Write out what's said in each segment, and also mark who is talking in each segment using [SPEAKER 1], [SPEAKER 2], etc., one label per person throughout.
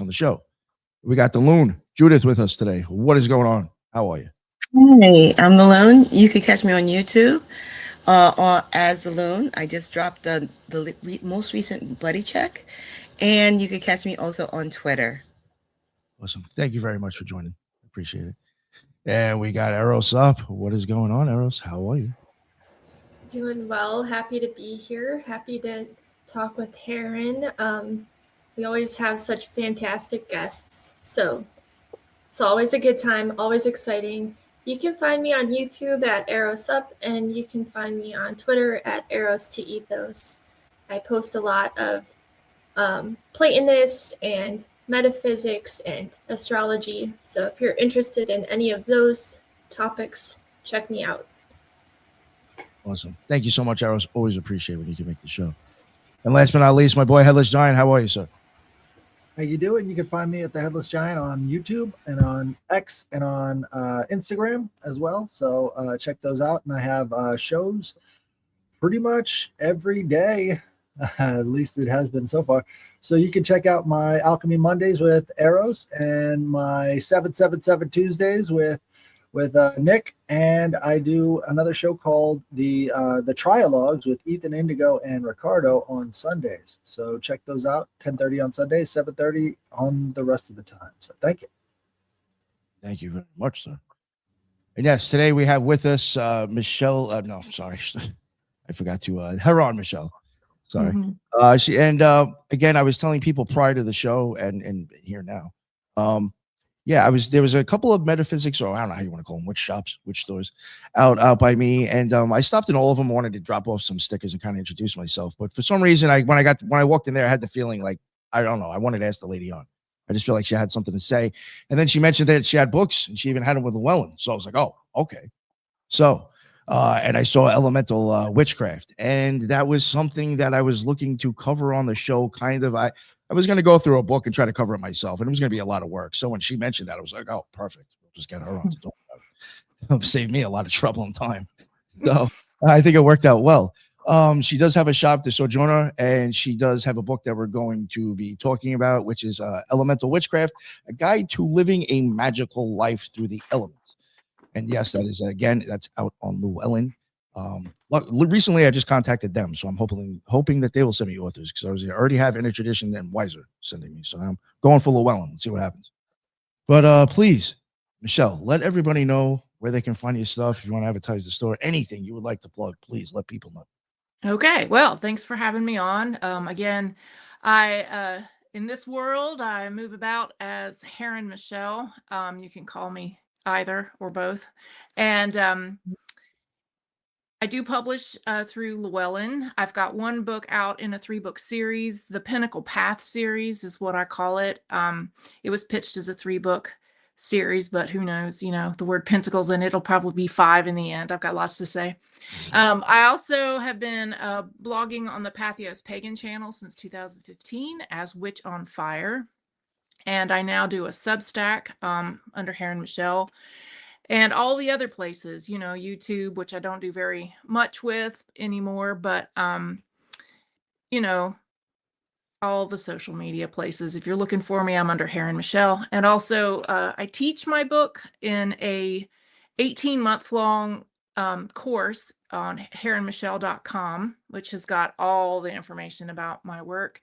[SPEAKER 1] on the show. We got the Loon, Judith, with us today. What is going on? How are you?
[SPEAKER 2] Hey, I'm the Loon. You can catch me on YouTube as the Loon. I just dropped the most recent Buddy Check, and you can catch me also on Twitter.
[SPEAKER 1] Awesome. Thank you very much for joining. Appreciate it. And we got Eros up. What is going on, Eros? How are you?
[SPEAKER 3] Doing well. Happy to be here. Happy to talk with Heron. We always have such fantastic guests, so it's always a good time, always exciting. You can find me on YouTube at Eros Up, and you can find me on Twitter at Eros to Ethos. I post a lot of Platonist and metaphysics and astrology, so if you're interested in any of those topics, check me out.
[SPEAKER 1] Awesome. Thank you so much, Eros. Always appreciate when you can make the show. And last but not least, my boy Headless Giant. How are you, sir?
[SPEAKER 4] How you doing? You can find me at the Headless Giant on YouTube and on X and on Instagram as well. So check those out. And I have shows pretty much every day, at least it has been so far. So you can check out my Alchemy Mondays with Eros and my 777 Tuesdays with Nick, and I do another show called the Trialogues with Ethan Indigo and Ricardo on Sundays. So check those out. 10:30 on Sundays, 7:30 on the rest of the time. So thank you.
[SPEAKER 1] Thank you very much, sir. And yes, today we have with us Michelle. No, sorry, I forgot to Heron Michelle. Sorry. Mm-hmm. Again, I was telling people prior to the show and here now. Yeah, there was a couple of metaphysics, or I don't know how you want to call them, witch stores out by me. And I stopped in all of them, wanted to drop off some stickers and kind of introduce myself. But for some reason, when I walked in there, I had the feeling like, I don't know, I wanted to ask the lady on. I just feel like she had something to say. And then she mentioned that she had books and she even had them with Llewellyn. So I was like, oh, okay. So, and I saw Elemental Witchcraft. And that was something that I was looking to cover on the show, kind of. I was going to go through a book and try to cover it myself, and it was going to be a lot of work. So when she mentioned that, I was like, oh, perfect. We'll just get her on to talk about it. It'll save me a lot of trouble and time. So I think it worked out well. She does have a shop, the Sojourner, and she does have a book that we're going to be talking about, which is Elemental Witchcraft, a guide to living a magical life through the elements. And yes, that is, again, that's out on Llewellyn. Recently I just contacted them, so I'm hoping that they will send me authors, because I already have Inner Tradition and Wiser sending me, so I'm going for Llewellyn. Let's see what happens. But please, Michelle, let everybody know where they can find your stuff. If you want to advertise the store, anything you would like to plug, please let people know.
[SPEAKER 5] Okay, well, thanks for having me on. Again, I in this world I move about as Heron Michelle. You can call me either or both, and I do publish through Llewellyn. I've got one book out in a 3-book series. The Pinnacle Path series is what I call it. It was pitched as a 3-book series, but who knows? You know, the word pentacles, and it'll probably be 5 in the end. I've got lots to say. I also have been blogging on the Pathos Pagan channel since 2015 as Witch on Fire. And I now do a Substack under Heron Michelle. And all the other places, you know, YouTube, which I don't do very much with anymore, but, you know, all the social media places. If you're looking for me, I'm under Heron Michelle. And also, I teach my book in a 18-month-long course on heronmichelle.com, which has got all the information about my work.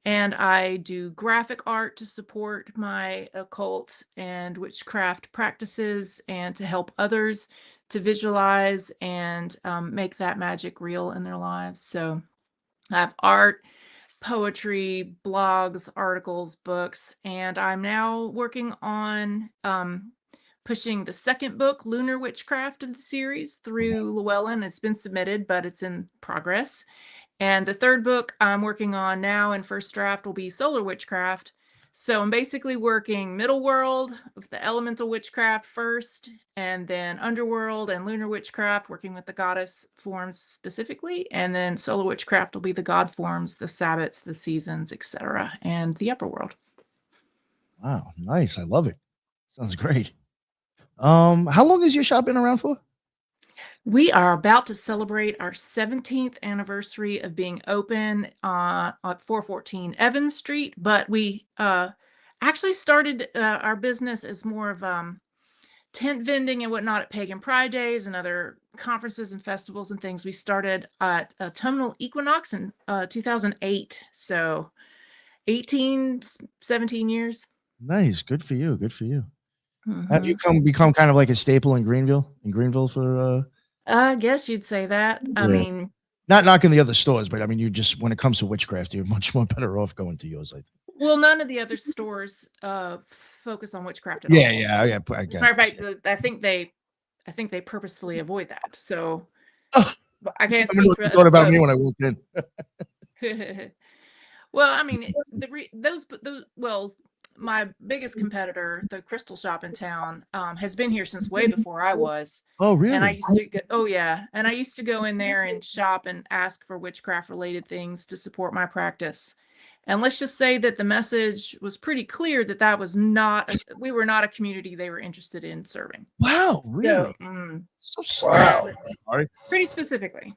[SPEAKER 5] And I do graphic art to support my occult and witchcraft practices and to help others to visualize and make that magic real in their lives. So I have art, poetry, blogs, articles, books, and I'm now working on pushing the second book, Lunar Witchcraft, of the series through Llewellyn. It's been submitted, but it's in progress. And the third book I'm working on now in first draft will be Solar Witchcraft. So I'm basically working middle world with the elemental witchcraft first, and then underworld and lunar witchcraft, working with the goddess forms specifically. And then solar witchcraft will be the god forms, the sabbats, the seasons, etc., and the upper world.
[SPEAKER 1] Wow, nice. I love it. Sounds great. How long has your shop been around for?
[SPEAKER 5] We are about to celebrate our 17th anniversary of being open at 414 Evans Street, but we actually started our business as more of tent vending and whatnot at Pagan Pride Days and other conferences and festivals and things. We started at Autumnal Equinox in 2008. So 18, 17 years.
[SPEAKER 1] Nice. Good for you. Good for you. Have you
[SPEAKER 5] Mhm.
[SPEAKER 1] become kind of like a staple in Greenville for
[SPEAKER 5] I guess you'd say that. I
[SPEAKER 1] yeah.
[SPEAKER 5] mean,
[SPEAKER 1] Not knocking the other stores, but I mean, you just when it comes to witchcraft, you're much more better off going to yours, I think.
[SPEAKER 5] well, none of the other stores focus on witchcraft at
[SPEAKER 1] Yeah,
[SPEAKER 5] all.
[SPEAKER 1] yeah, yeah. I
[SPEAKER 5] As a
[SPEAKER 1] got
[SPEAKER 5] matter of
[SPEAKER 1] it.
[SPEAKER 5] fact, I think they purposefully avoid that. So
[SPEAKER 1] Oh,
[SPEAKER 5] but I can't
[SPEAKER 1] I wonder
[SPEAKER 5] speak
[SPEAKER 1] what
[SPEAKER 5] for
[SPEAKER 1] you
[SPEAKER 5] other
[SPEAKER 1] thought about me
[SPEAKER 5] folks.
[SPEAKER 1] when I walked in.
[SPEAKER 5] Well, I mean, those well, my biggest competitor, the crystal shop in town, has been here since way before I was.
[SPEAKER 1] Oh,
[SPEAKER 5] And I
[SPEAKER 1] really?
[SPEAKER 5] used to go, oh yeah, and I used to go in there and shop and ask for witchcraft related things to support my practice. And let's just say that the message was pretty clear that that was not, we were not a community they were interested in serving.
[SPEAKER 1] Wow,
[SPEAKER 5] So,
[SPEAKER 1] really? So
[SPEAKER 5] yeah,
[SPEAKER 1] sorry.
[SPEAKER 5] pretty specifically.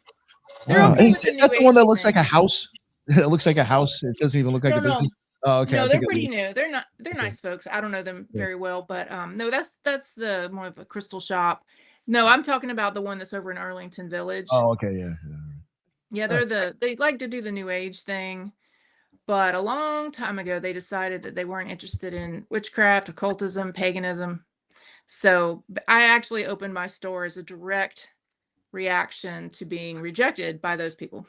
[SPEAKER 5] They're
[SPEAKER 1] Wow.
[SPEAKER 5] okay
[SPEAKER 1] Is,
[SPEAKER 5] with the
[SPEAKER 1] is that
[SPEAKER 5] new
[SPEAKER 1] the one that
[SPEAKER 5] agey
[SPEAKER 1] looks like a
[SPEAKER 5] thing.
[SPEAKER 1] house? It looks like a house. It doesn't even look like
[SPEAKER 5] No,
[SPEAKER 1] a
[SPEAKER 5] no,
[SPEAKER 1] business. Oh, okay. I
[SPEAKER 5] no, they're
[SPEAKER 1] think I
[SPEAKER 5] pretty
[SPEAKER 1] do.
[SPEAKER 5] new. They're
[SPEAKER 1] Okay.
[SPEAKER 5] nice folks. I don't know them
[SPEAKER 1] Yeah.
[SPEAKER 5] very well, but no, that's the more of a crystal shop. No, I'm talking about the one that's over in Arlington Village.
[SPEAKER 1] Oh, okay. Yeah. Yeah.
[SPEAKER 5] Yeah,
[SPEAKER 1] All right.
[SPEAKER 5] they like to do the new age thing, but a long time ago they decided that they weren't interested in witchcraft, occultism, paganism. So I actually opened my store as a direct reaction to being rejected by those people.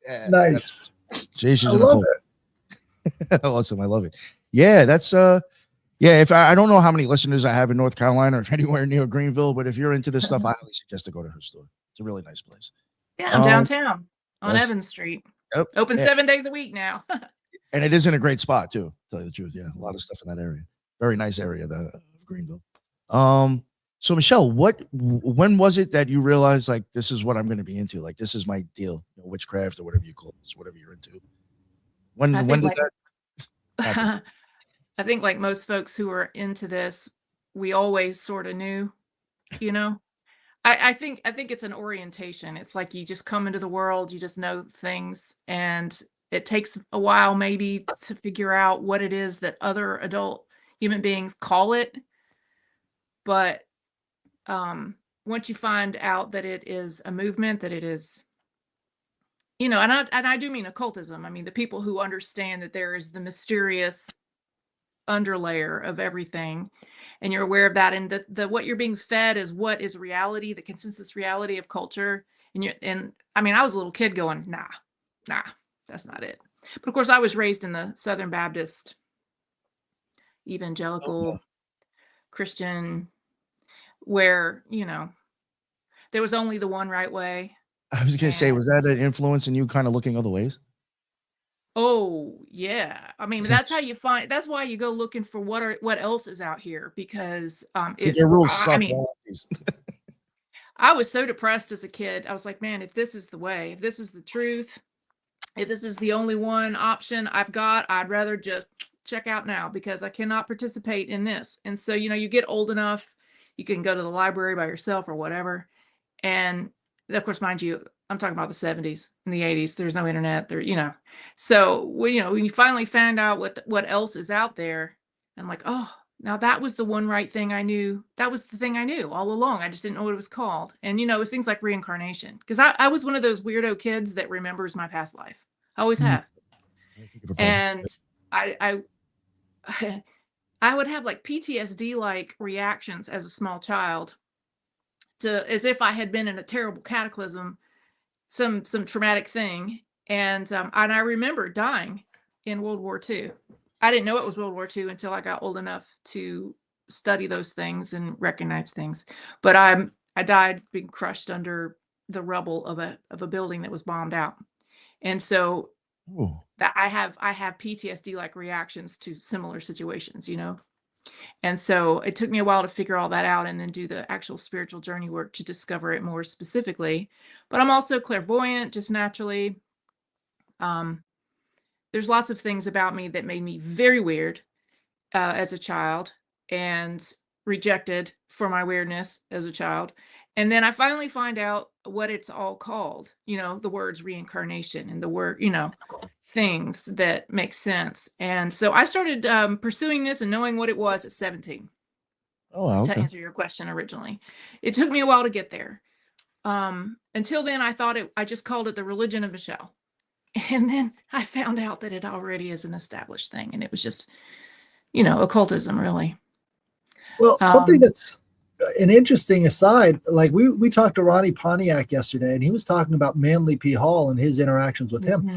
[SPEAKER 1] Yeah.
[SPEAKER 4] Nice.
[SPEAKER 1] Jay, she's
[SPEAKER 4] I
[SPEAKER 1] in a
[SPEAKER 4] love
[SPEAKER 1] cult.
[SPEAKER 4] it.
[SPEAKER 1] Awesome. I love it. Yeah, that's yeah, if I don't know how many listeners I have in North Carolina or if anywhere near Greenville, but if you're into this stuff, I highly suggest to go to her store. It's a really nice place.
[SPEAKER 5] Yeah, I'm downtown on
[SPEAKER 1] Yes.
[SPEAKER 5] Evans Street.
[SPEAKER 1] Yep.
[SPEAKER 5] Open
[SPEAKER 1] Yeah.
[SPEAKER 5] 7 days a week now.
[SPEAKER 1] And it is in a great spot too, to tell you the truth. Yeah, a lot of stuff in that area. Very nice area, the of Greenville. So Michelle, when was it that you realized like this is what I'm going to be into? Like this is my deal, witchcraft or whatever you call it, whatever you're into. When did
[SPEAKER 5] like,
[SPEAKER 1] that happen?
[SPEAKER 5] I think like most folks who are into this, we always sort of knew, you know. I think it's an orientation. It's like you just come into the world, you just know things, and it takes a while maybe to figure out what it is that other adult human beings call it. But once you find out that it is a movement, that it is, and I do mean occultism. I mean the people who understand that there is the mysterious underlayer of everything, and you're aware of that, and the what you're being fed is what is reality, the consensus reality of culture. And I mean, I was a little kid going, nah, that's not it. But of course I was raised in the Southern Baptist evangelical Christian, where there was only the one right way.
[SPEAKER 1] I was going to say, was that an influence in you kind of looking other ways?
[SPEAKER 5] Oh yeah, I mean that's how you find. That's why you go looking for what else is out here, because
[SPEAKER 1] Your rules suck.
[SPEAKER 5] I mean, I was so depressed as a kid. I was like, man, if this is the way, if this is the truth, if this is the only one option I've got, I'd rather just check out now, because I cannot participate in this. And so you get old enough, you can go to the library by yourself or whatever, and of course, mind you, I'm talking about the 70s and the 80s. There's no internet there. So when you finally found out what else is out there, I'm like, oh, now that was the one right thing I knew. That was the thing I knew all along. I just didn't know what it was called. And it was things like reincarnation, because I was one of those weirdo kids that remembers my past life. I always have. And I I would have like PTSD like reactions as a small child, as if I had been in a terrible cataclysm, some traumatic thing. And I remember dying in World War II. I didn't know it was World War II until I got old enough to study those things and recognize things. But I died being crushed under the rubble of a building that was bombed out. And so that I have PTSD like reactions to similar situations, And so it took me a while to figure all that out and then do the actual spiritual journey work to discover it more specifically. But I'm also clairvoyant, just naturally. There's lots of things about me that made me very weird as a child. And rejected for my weirdness as a child. And then I finally find out what it's all called, the words reincarnation and the word, things that make sense. And so I started pursuing this and knowing what it was at 17,
[SPEAKER 1] Oh,
[SPEAKER 5] to
[SPEAKER 1] okay.
[SPEAKER 5] answer your question originally. It took me a while to get there. Until then, I thought I just called it the religion of Michelle. And then I found out that it already is an established thing. And it was just, occultism, really.
[SPEAKER 4] Well, something that's an interesting aside, like we talked to Ronnie Pontiac yesterday, and he was talking about Manly P. Hall and his interactions with him.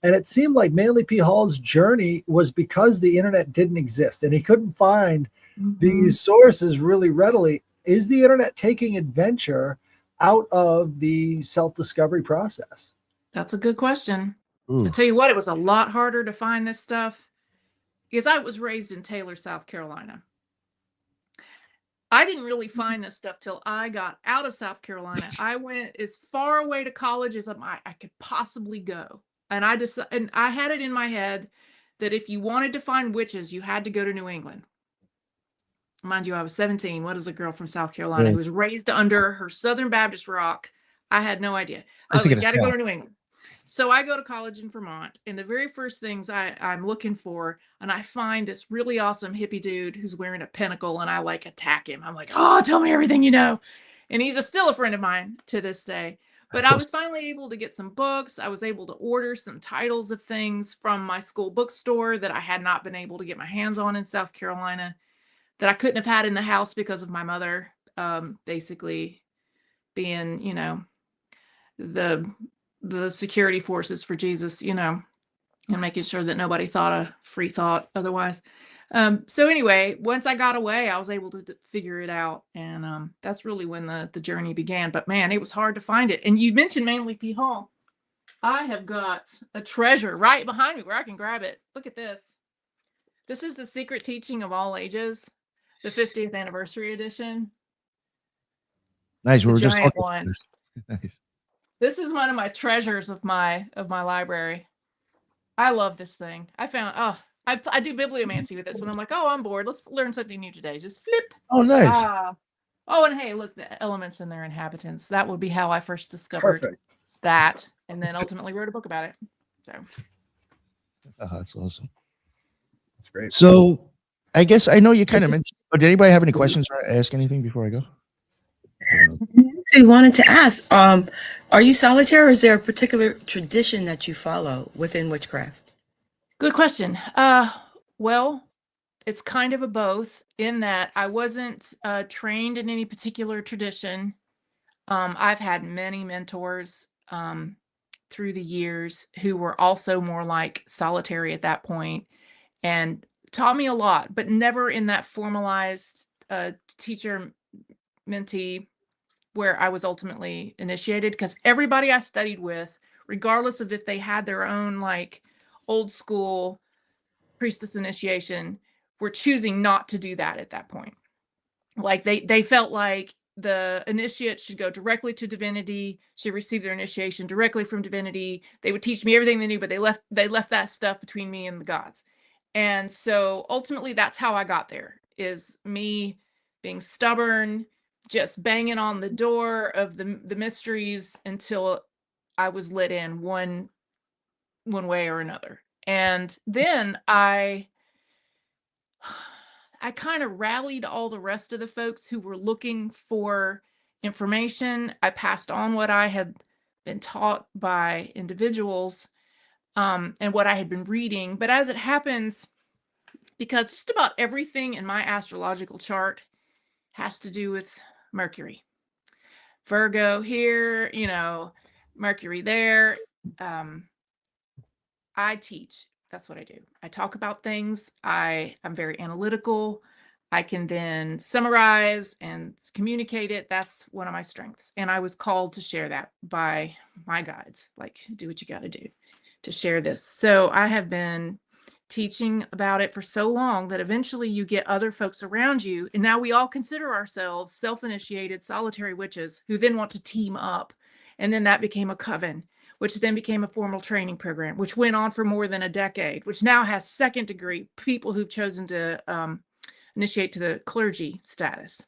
[SPEAKER 4] And it seemed like Manly P. Hall's journey was because the internet didn't exist and he couldn't find these sources really readily. Is the internet taking adventure out of the self-discovery process?
[SPEAKER 5] That's a good question.
[SPEAKER 1] Ooh.
[SPEAKER 5] I'll tell you what, it was a lot harder to find this stuff because I was raised in Taylor, South Carolina. I didn't really find this stuff till I got out of South Carolina. I went as far away to college as I could possibly go. And I had it in my head that if you wanted to find witches, you had to go to New England. Mind you, I was 17. What is a girl from South Carolina who was raised under her Southern Baptist rock? I had no idea. I was like, got to go to New England. So I go to college in Vermont, and the very first things I'm looking for, and I find this really awesome hippie dude who's wearing a pentacle, and I attack him. I'm like, oh, tell me everything you know. And he's still a friend of mine to this day. But I was finally able to get some books. I was able to order some titles of things from my school bookstore that I had not been able to get my hands on in South Carolina, that I couldn't have had in the house because of my mother, basically being, the security forces for Jesus, and making sure that nobody thought a free thought otherwise. So anyway, once I got away, I was able to figure it out. And that's really when the journey began. But man, it was hard to find it. And you mentioned Manly P. Hall. I have got a treasure right behind me where I can grab it. Look at this. This is the Secret Teaching of All Ages, the 50th anniversary edition.
[SPEAKER 1] Nice. We were just
[SPEAKER 5] giant
[SPEAKER 1] talking
[SPEAKER 5] one.
[SPEAKER 1] about this. Nice.
[SPEAKER 5] This is one of my treasures of my library. I love this thing. I found, I do bibliomancy with this one. I'm like, I'm bored. Let's learn something new today. Just flip.
[SPEAKER 1] Oh, nice.
[SPEAKER 5] And hey, look, the elements and their inhabitants. That would be how I first discovered that, and then ultimately wrote a book about it. So
[SPEAKER 1] That's awesome.
[SPEAKER 4] That's great.
[SPEAKER 1] So I guess I know you kind of mentioned, but did anybody have any questions or ask anything before I go?
[SPEAKER 2] I wanted to ask, are you solitaire, or is there a particular tradition that you follow within witchcraft?
[SPEAKER 5] Good question. Well, it's kind of a both, in that I wasn't trained in any particular tradition. I've had many mentors through the years who were also more like solitary at that point and taught me a lot, but never in that formalized teacher mentee where I was ultimately initiated, because everybody I studied with, regardless of if they had their own old school priestess initiation, were choosing not to do that at that point. They felt like the initiate should go directly to divinity, should receive their initiation directly from divinity. They would teach me everything they knew, but they left that stuff between me and the gods. And so ultimately that's how I got there, is me being stubborn, just banging on the door of the mysteries until I was let in one way or another. And then I kind of rallied all the rest of the folks who were looking for information. I passed on what I had been taught by individuals and what I had been reading. But as it happens, because just about everything in my astrological chart has to do with Mercury. Virgo here, Mercury there. I teach. That's what I do. I talk about things. I'm very analytical. I can then summarize and communicate it. That's one of my strengths. And I was called to share that by my guides. Do what you got to do to share this. So I have been teaching about it for so long that eventually you get other folks around you. And now we all consider ourselves self-initiated solitary witches who then want to team up. And then that became a coven, which then became a formal training program, which went on for more than a decade, which now has second degree people who've chosen to initiate to the clergy status.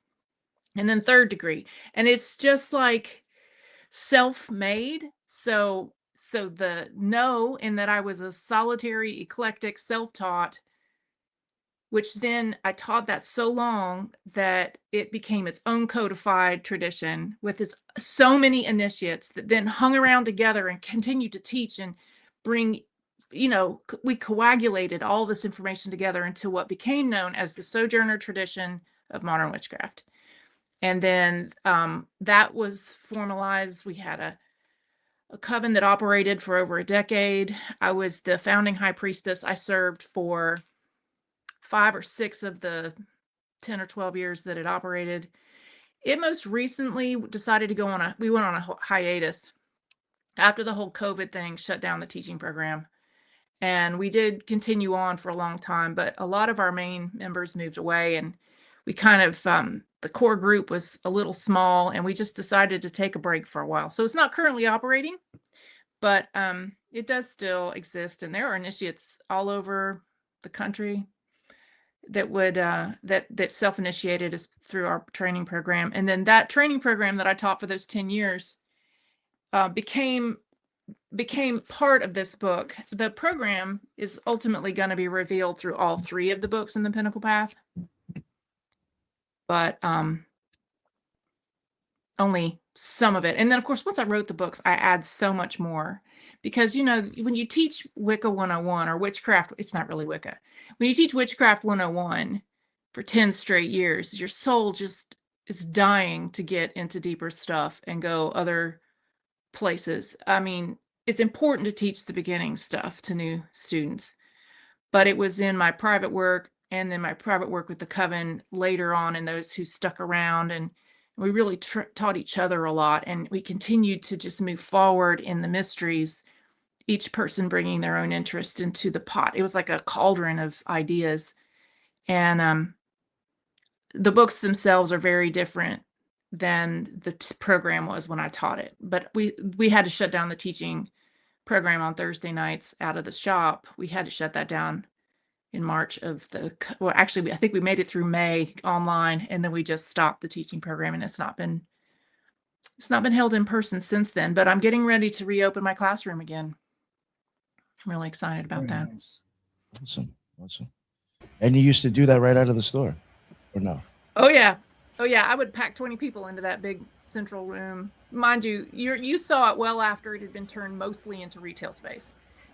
[SPEAKER 5] And then 3rd degree. And it's just like self-made. So the know in that I was a solitary, eclectic, self-taught, which then I taught that so long that it became its own codified tradition with so many initiates that then hung around together and continued to teach and bring, we coagulated all this information together into what became known as the Sojourner tradition of modern witchcraft. And then that was formalized. We had a coven that operated for over a decade. I was the founding high priestess. I served for 5 or 6 of the 10 or 12 years that it operated. It most recently decided to we went on a hiatus after the whole COVID thing shut down the teaching program. And we did continue on for a long time, but a lot of our main members moved away, and we kind of, the core group was a little small, and we just decided to take a break for a while. So it's not currently operating, but it does still exist. And there are initiates all over the country that would that self-initiated is through our training program. And then that training program that I taught for those 10 years became part of this book. The program is ultimately going to be revealed through all 3 of the books in the Pinnacle Path, but only some of it. And then of course, once I wrote the books, I add so much more, because when you teach Wicca 101 or witchcraft, it's not really Wicca. When you teach witchcraft 101 for 10 straight years, your soul just is dying to get into deeper stuff and go other places. I mean, it's important to teach the beginning stuff to new students, but it was in my private work and then my private work with the coven later on, and those who stuck around, and we really taught each other a lot, and we continued to just move forward in the mysteries, each person bringing their own interest into the pot. It was like a cauldron of ideas. And the books themselves are very different than the program was when I taught it. But we had to shut down the teaching program on Thursday nights out of the shop. We had to shut that down in March actually, I think we made it through May online, and then we just stopped the teaching program, and it's not been held in person since then. But I'm getting ready to reopen my classroom again. I'm really excited about that.
[SPEAKER 4] Nice.
[SPEAKER 1] Awesome. And you used to do that right out of the store, or no?
[SPEAKER 5] Oh yeah. I would pack 20 people into that big central room. Mind you, you saw it well after it had been turned mostly into retail space.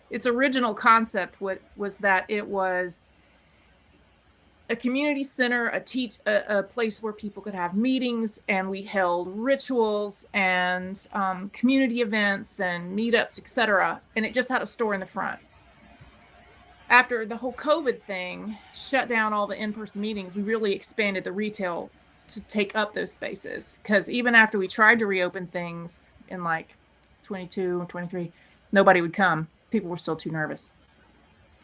[SPEAKER 5] Its original concept was that it was a community center, a place where people could have meetings, and we held rituals and community events and meetups, etc. And it just had a store in the front. After the whole COVID thing shut down all the in-person meetings, we really expanded the retail to take up those spaces. Because even after we tried to reopen things in like 22 and 23, nobody would come. People were still too nervous.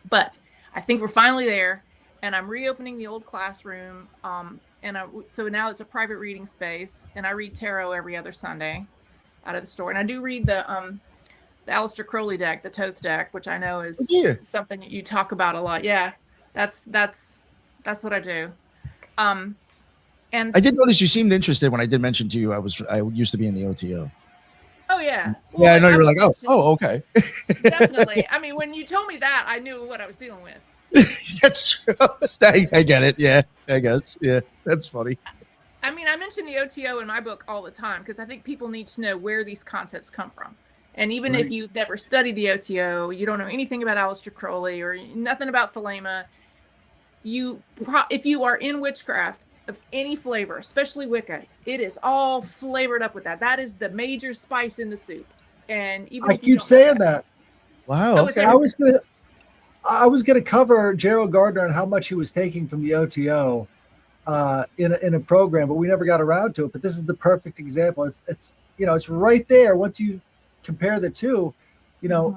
[SPEAKER 5] But I think we're finally there, and I'm reopening the old classroom. So now it's a private reading space, and I read tarot every other Sunday out of the store. And I do read the Aleister Crowley deck, the Thoth deck, which I know is something that you talk about a lot. Yeah, that's what I do. And
[SPEAKER 1] I did notice you seemed interested when I did mention to you I used to be in the OTO.
[SPEAKER 5] Oh yeah.
[SPEAKER 1] Well, yeah, I know you were like, oh, okay.
[SPEAKER 5] Definitely. I mean, when you told me that, I knew what I was dealing with.
[SPEAKER 1] That's true. I get it. Yeah, I guess. Yeah, that's funny.
[SPEAKER 5] I mean, I mention the OTO in my book all the time because I think people need to know where these concepts come from. And even if you've never studied the OTO, you don't know anything about Aleister Crowley or nothing about Thelema, if you are in witchcraft of any flavor, especially Wicca, it is all flavored up with that. That is the major spice in the soup. And even
[SPEAKER 4] I keep saying that.
[SPEAKER 1] Wow.
[SPEAKER 5] Okay.
[SPEAKER 4] I was gonna cover Gerald Gardner and how much he was taking from the OTO in a program, but we never got around to it. But this is the perfect example. It's it's right there. Once you compare the two,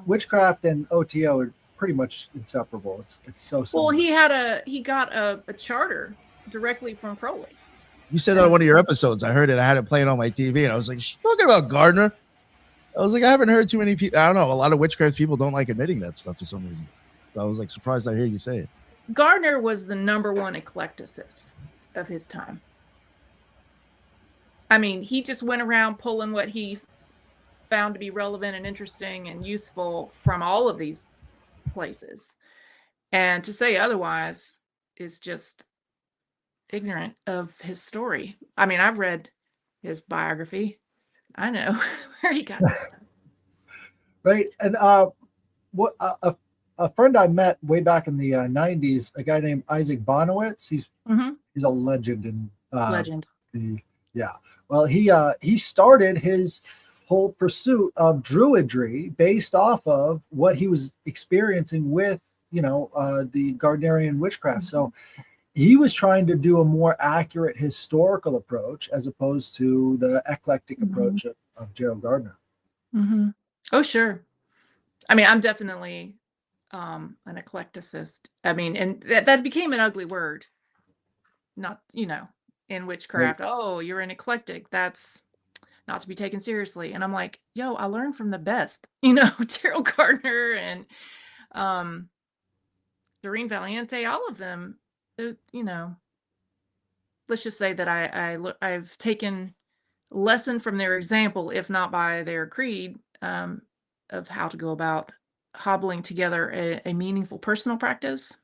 [SPEAKER 4] witchcraft and OTO are pretty much inseparable. It's so similar.
[SPEAKER 5] Well, he got a charter directly from Crowley.
[SPEAKER 1] You said that on one of your episodes. I heard it. I had it playing on my TV, and I was like, she's talking about Gardner. I was like, I haven't heard too many people. I don't know. A lot of witchcraft people don't like admitting that stuff for some reason. So I was like surprised I hear you say it.
[SPEAKER 5] Gardner was the #1 eclecticist of his time. I mean, he just went around pulling what he found to be relevant and interesting and useful from all of these places. And to say otherwise is just ignorant of his story. I mean, I've read his biography. I know where he got this stuff.
[SPEAKER 4] Right. And what a friend I met way back in the 90s, a guy named Isaac Bonowitz. He's a legend in
[SPEAKER 5] Legend.
[SPEAKER 4] Well, he started his whole pursuit of druidry based off of what he was experiencing with, the Gardnerian witchcraft. So he was trying to do a more accurate historical approach as opposed to the eclectic approach of Gerald Gardner.
[SPEAKER 5] Oh, sure. I mean, I'm definitely an eclecticist. I mean, and that became an ugly word. Not, in witchcraft. Right. Oh, you're an eclectic. That's not to be taken seriously. And I'm like, yo, I learned from the best, Gerald Gardner and Doreen Valiente, all of them, let's just say that I've taken lesson from their example, if not by their creed, of how to go about hobbling together a meaningful personal practice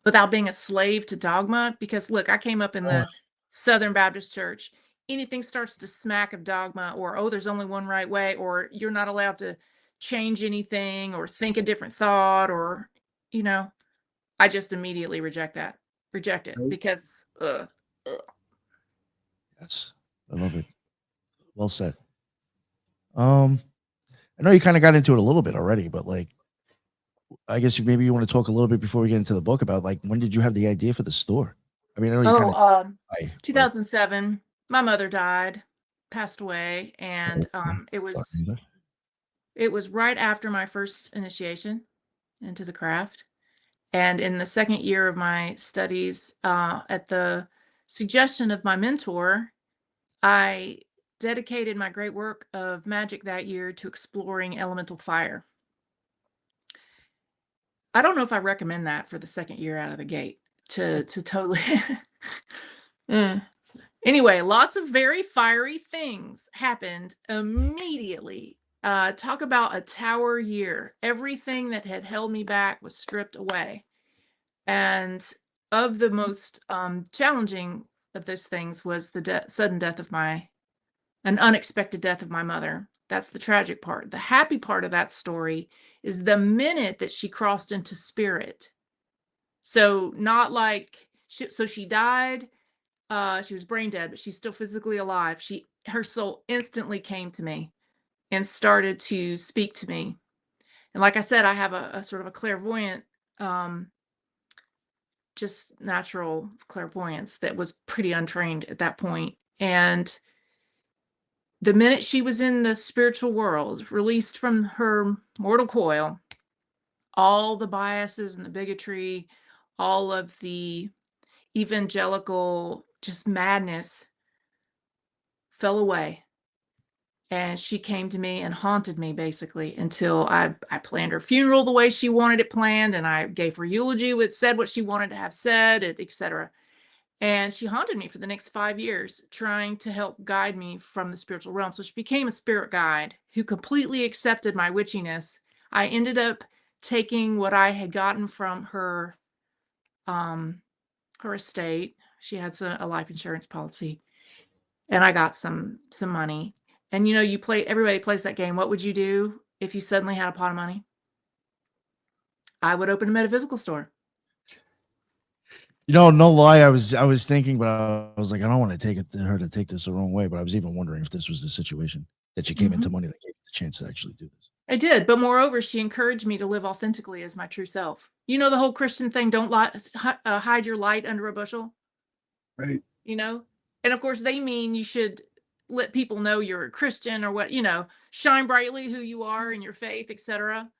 [SPEAKER 5] without being a slave to dogma. Because look, I came up in the Southern Baptist Church. Anything starts to smack of dogma, or, oh, there's only one right way, or you're not allowed to change anything or think a different thought, or, I just immediately reject it because
[SPEAKER 1] Yes, I love it. Well said. I know you kind of got into it a little bit already, but I guess maybe you want to talk a little bit before we get into the book about when did you have the idea for the store? I mean, I know you
[SPEAKER 5] 2007. My mother died, passed away, and it was right after my first initiation into the craft. And in the second year of my studies, at the suggestion of my mentor, I dedicated my great work of magic that year to exploring elemental fire. I don't know if I recommend that for the second year out of the gate to totally. Anyway, lots of very fiery things happened immediately. Talk about a tower year. Everything that had held me back was stripped away. And of the most challenging of those things was the sudden death of an unexpected death of my mother. That's the tragic part. The happy part of that story is the minute that she crossed into spirit. So not like, so she died, she was brain dead, but she's still physically alive. Her soul instantly came to me and started to speak to me. And like I said, I have a sort of a clairvoyant, just natural clairvoyance that was pretty untrained at that point. And the minute she was in the spiritual world, released from her mortal coil, all the biases and the bigotry, all of the evangelical just madness fell away. And she came to me and haunted me basically until I planned her funeral the way she wanted it planned, and I gave her eulogy, which said what she wanted to have said, etc. And she haunted me for the next 5 years, trying to help guide me from the spiritual realm. So she became a spirit guide who completely accepted my witchiness. I ended up taking what I had gotten from her estate. She had a life insurance policy, and I got some money. And everybody plays that game. What would you do if you suddenly had a pot of money? I would open a metaphysical store.
[SPEAKER 1] No lie. I was thinking, but I was like, I don't want to take her to take this the wrong way. But I was even wondering if this was the situation that she came into money that gave you the chance to actually do this.
[SPEAKER 5] I did, but moreover, she encouraged me to live authentically as my true self. The whole Christian thing: don't hide your light under a bushel.
[SPEAKER 4] Right.
[SPEAKER 5] And of course, they mean you should let people know you're a Christian, or what, shine brightly who you are in your faith, etc.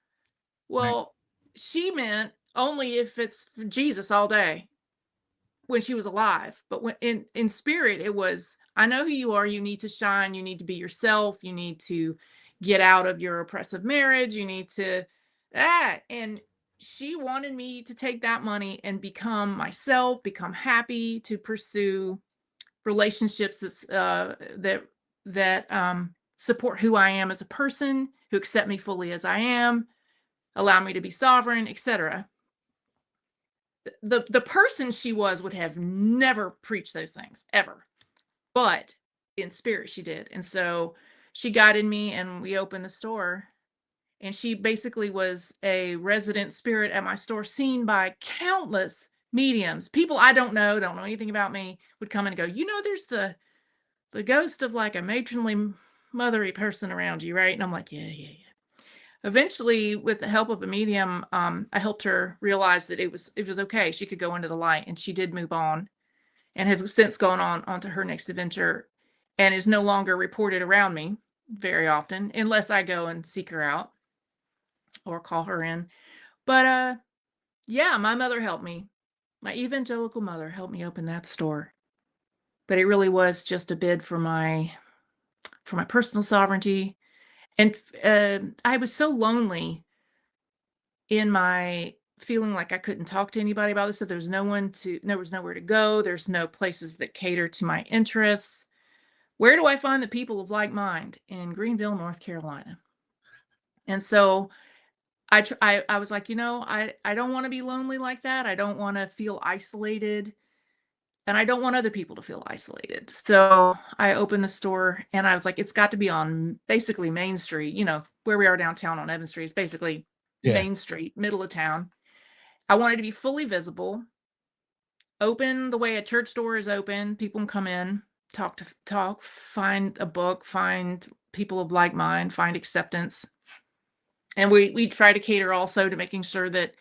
[SPEAKER 5] Well, right. She meant only if it's for Jesus all day when she was alive. But when in spirit, it was, I know who you are. You need to shine. You need to be yourself. You need to get out of your oppressive marriage. You need to, and she wanted me to take that money and become myself, become happy, to pursue relationships that support who I am as a person, who accept me fully as I am, allow me to be sovereign, etc. The person she was would have never preached those things ever, but in spirit she did. And so she guided me, and we opened the store. And she basically was a resident spirit at my store, seen by countless mediums. People I don't know anything about me, would come and go, there's the ghost of like a matronly, mothery person around you, right? And I'm like, yeah. Eventually, with the help of a medium, I helped her realize that it was okay. She could go into the light, and she did move on, and has since gone on to her next adventure, and is no longer reported around me very often, unless I go and seek her out or call her in. But yeah, my mother helped me. My evangelical mother helped me open that store. But it really was just a bid for my personal sovereignty. And I was so lonely in my feeling like I couldn't talk to anybody about this. So there was nowhere to go. There's no places that cater to my interests. Where do I find the people of like mind? In Greenville, North Carolina. And so I was like, I don't want to be lonely like that. I don't want to feel isolated, and I don't want other people to feel isolated. So I opened the store, and I was like, it's got to be on basically Main Street, where we are downtown on Evan Street. It's basically Main Street, middle of town. I wanted to be fully visible, open the way a church door is open. People can come in, talk, find a book, find people of like mind, find acceptance. And we try to cater also to making sure that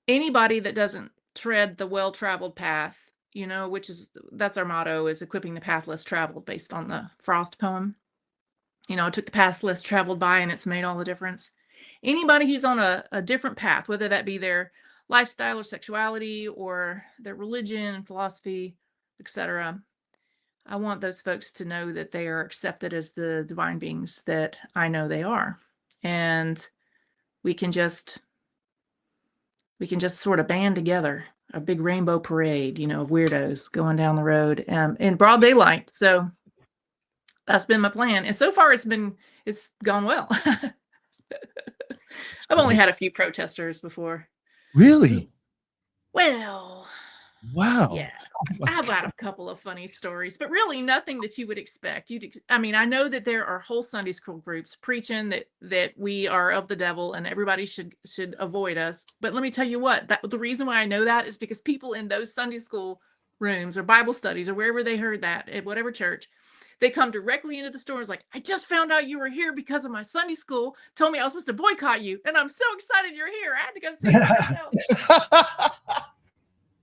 [SPEAKER 5] anybody that doesn't tread the well-traveled path, that's our motto, is equipping the path less traveled, based on the Frost poem. I took the path less traveled by, and it's made all the difference. Anybody who's on a different path, whether that be their lifestyle or sexuality or their religion and philosophy, etc., I want those folks to know that they are accepted as the divine beings that I know they are. And we can just sort of band together, a big rainbow parade, of weirdos going down the road in broad daylight. So that's been my plan. And so far it's gone well. I've only had a few protesters before.
[SPEAKER 1] Really?
[SPEAKER 5] Well,
[SPEAKER 1] wow.
[SPEAKER 5] Yeah. I've got a couple of funny stories, but really nothing that you would expect. I mean, I know that there are whole Sunday school groups preaching that we are of the devil and everybody should avoid us. But let me tell you what, the reason why I know that is because people in those Sunday school rooms or Bible studies or wherever they heard that, at whatever church, they come directly into the stores like, I just found out you were here because of my Sunday school, told me I was supposed to boycott you, and I'm so excited you're here. I had to go see it myself.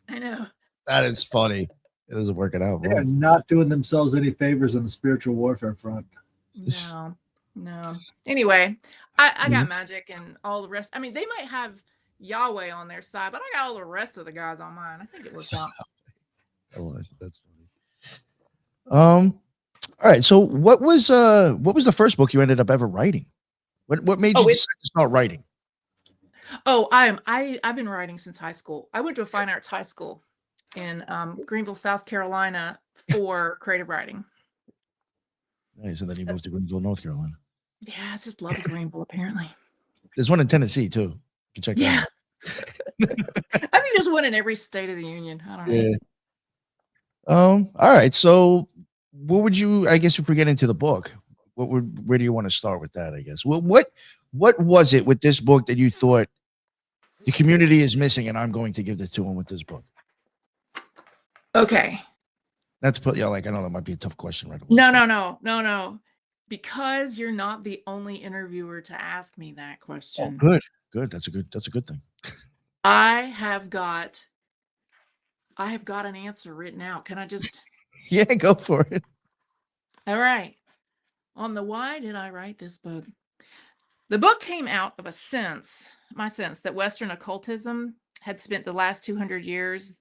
[SPEAKER 5] I know.
[SPEAKER 1] That is funny. It isn't working out.
[SPEAKER 4] They're not doing themselves any favors on the spiritual warfare front.
[SPEAKER 5] No. Anyway, I got magic and all the rest. I mean, they might have Yahweh on their side, but I got all the rest of the guys on mine. I think it works out.
[SPEAKER 1] Oh, that's funny. All right. So what was the first book you ended up ever writing? What made you decide to start writing?
[SPEAKER 5] Oh, I've been writing since high school. I went to a fine arts high school in Greenville, South Carolina, for creative writing.
[SPEAKER 1] Nice. And then you moved to Greenville, North Carolina.
[SPEAKER 5] Yeah, I just love Greenville, apparently.
[SPEAKER 1] There's one in Tennessee too. You can check that out.
[SPEAKER 5] I think there's one in every state of the union. I don't know.
[SPEAKER 1] Yeah. All right. So what would you, I guess, if we get into the book, where do you want to start with that? I guess. Well, what was it with this book that you thought the community is missing, and I'm going to give this to them with this book?
[SPEAKER 5] Okay.
[SPEAKER 1] That's put like, I know that might be a tough question, right away.
[SPEAKER 5] No. Because you're not the only interviewer to ask me that question.
[SPEAKER 1] Oh, good. That's a good thing.
[SPEAKER 5] I have got an answer written out. Can I just?
[SPEAKER 1] Yeah, go for it.
[SPEAKER 5] All right. On the why did I write this book? The book came out of my sense that Western occultism had spent the last 200 years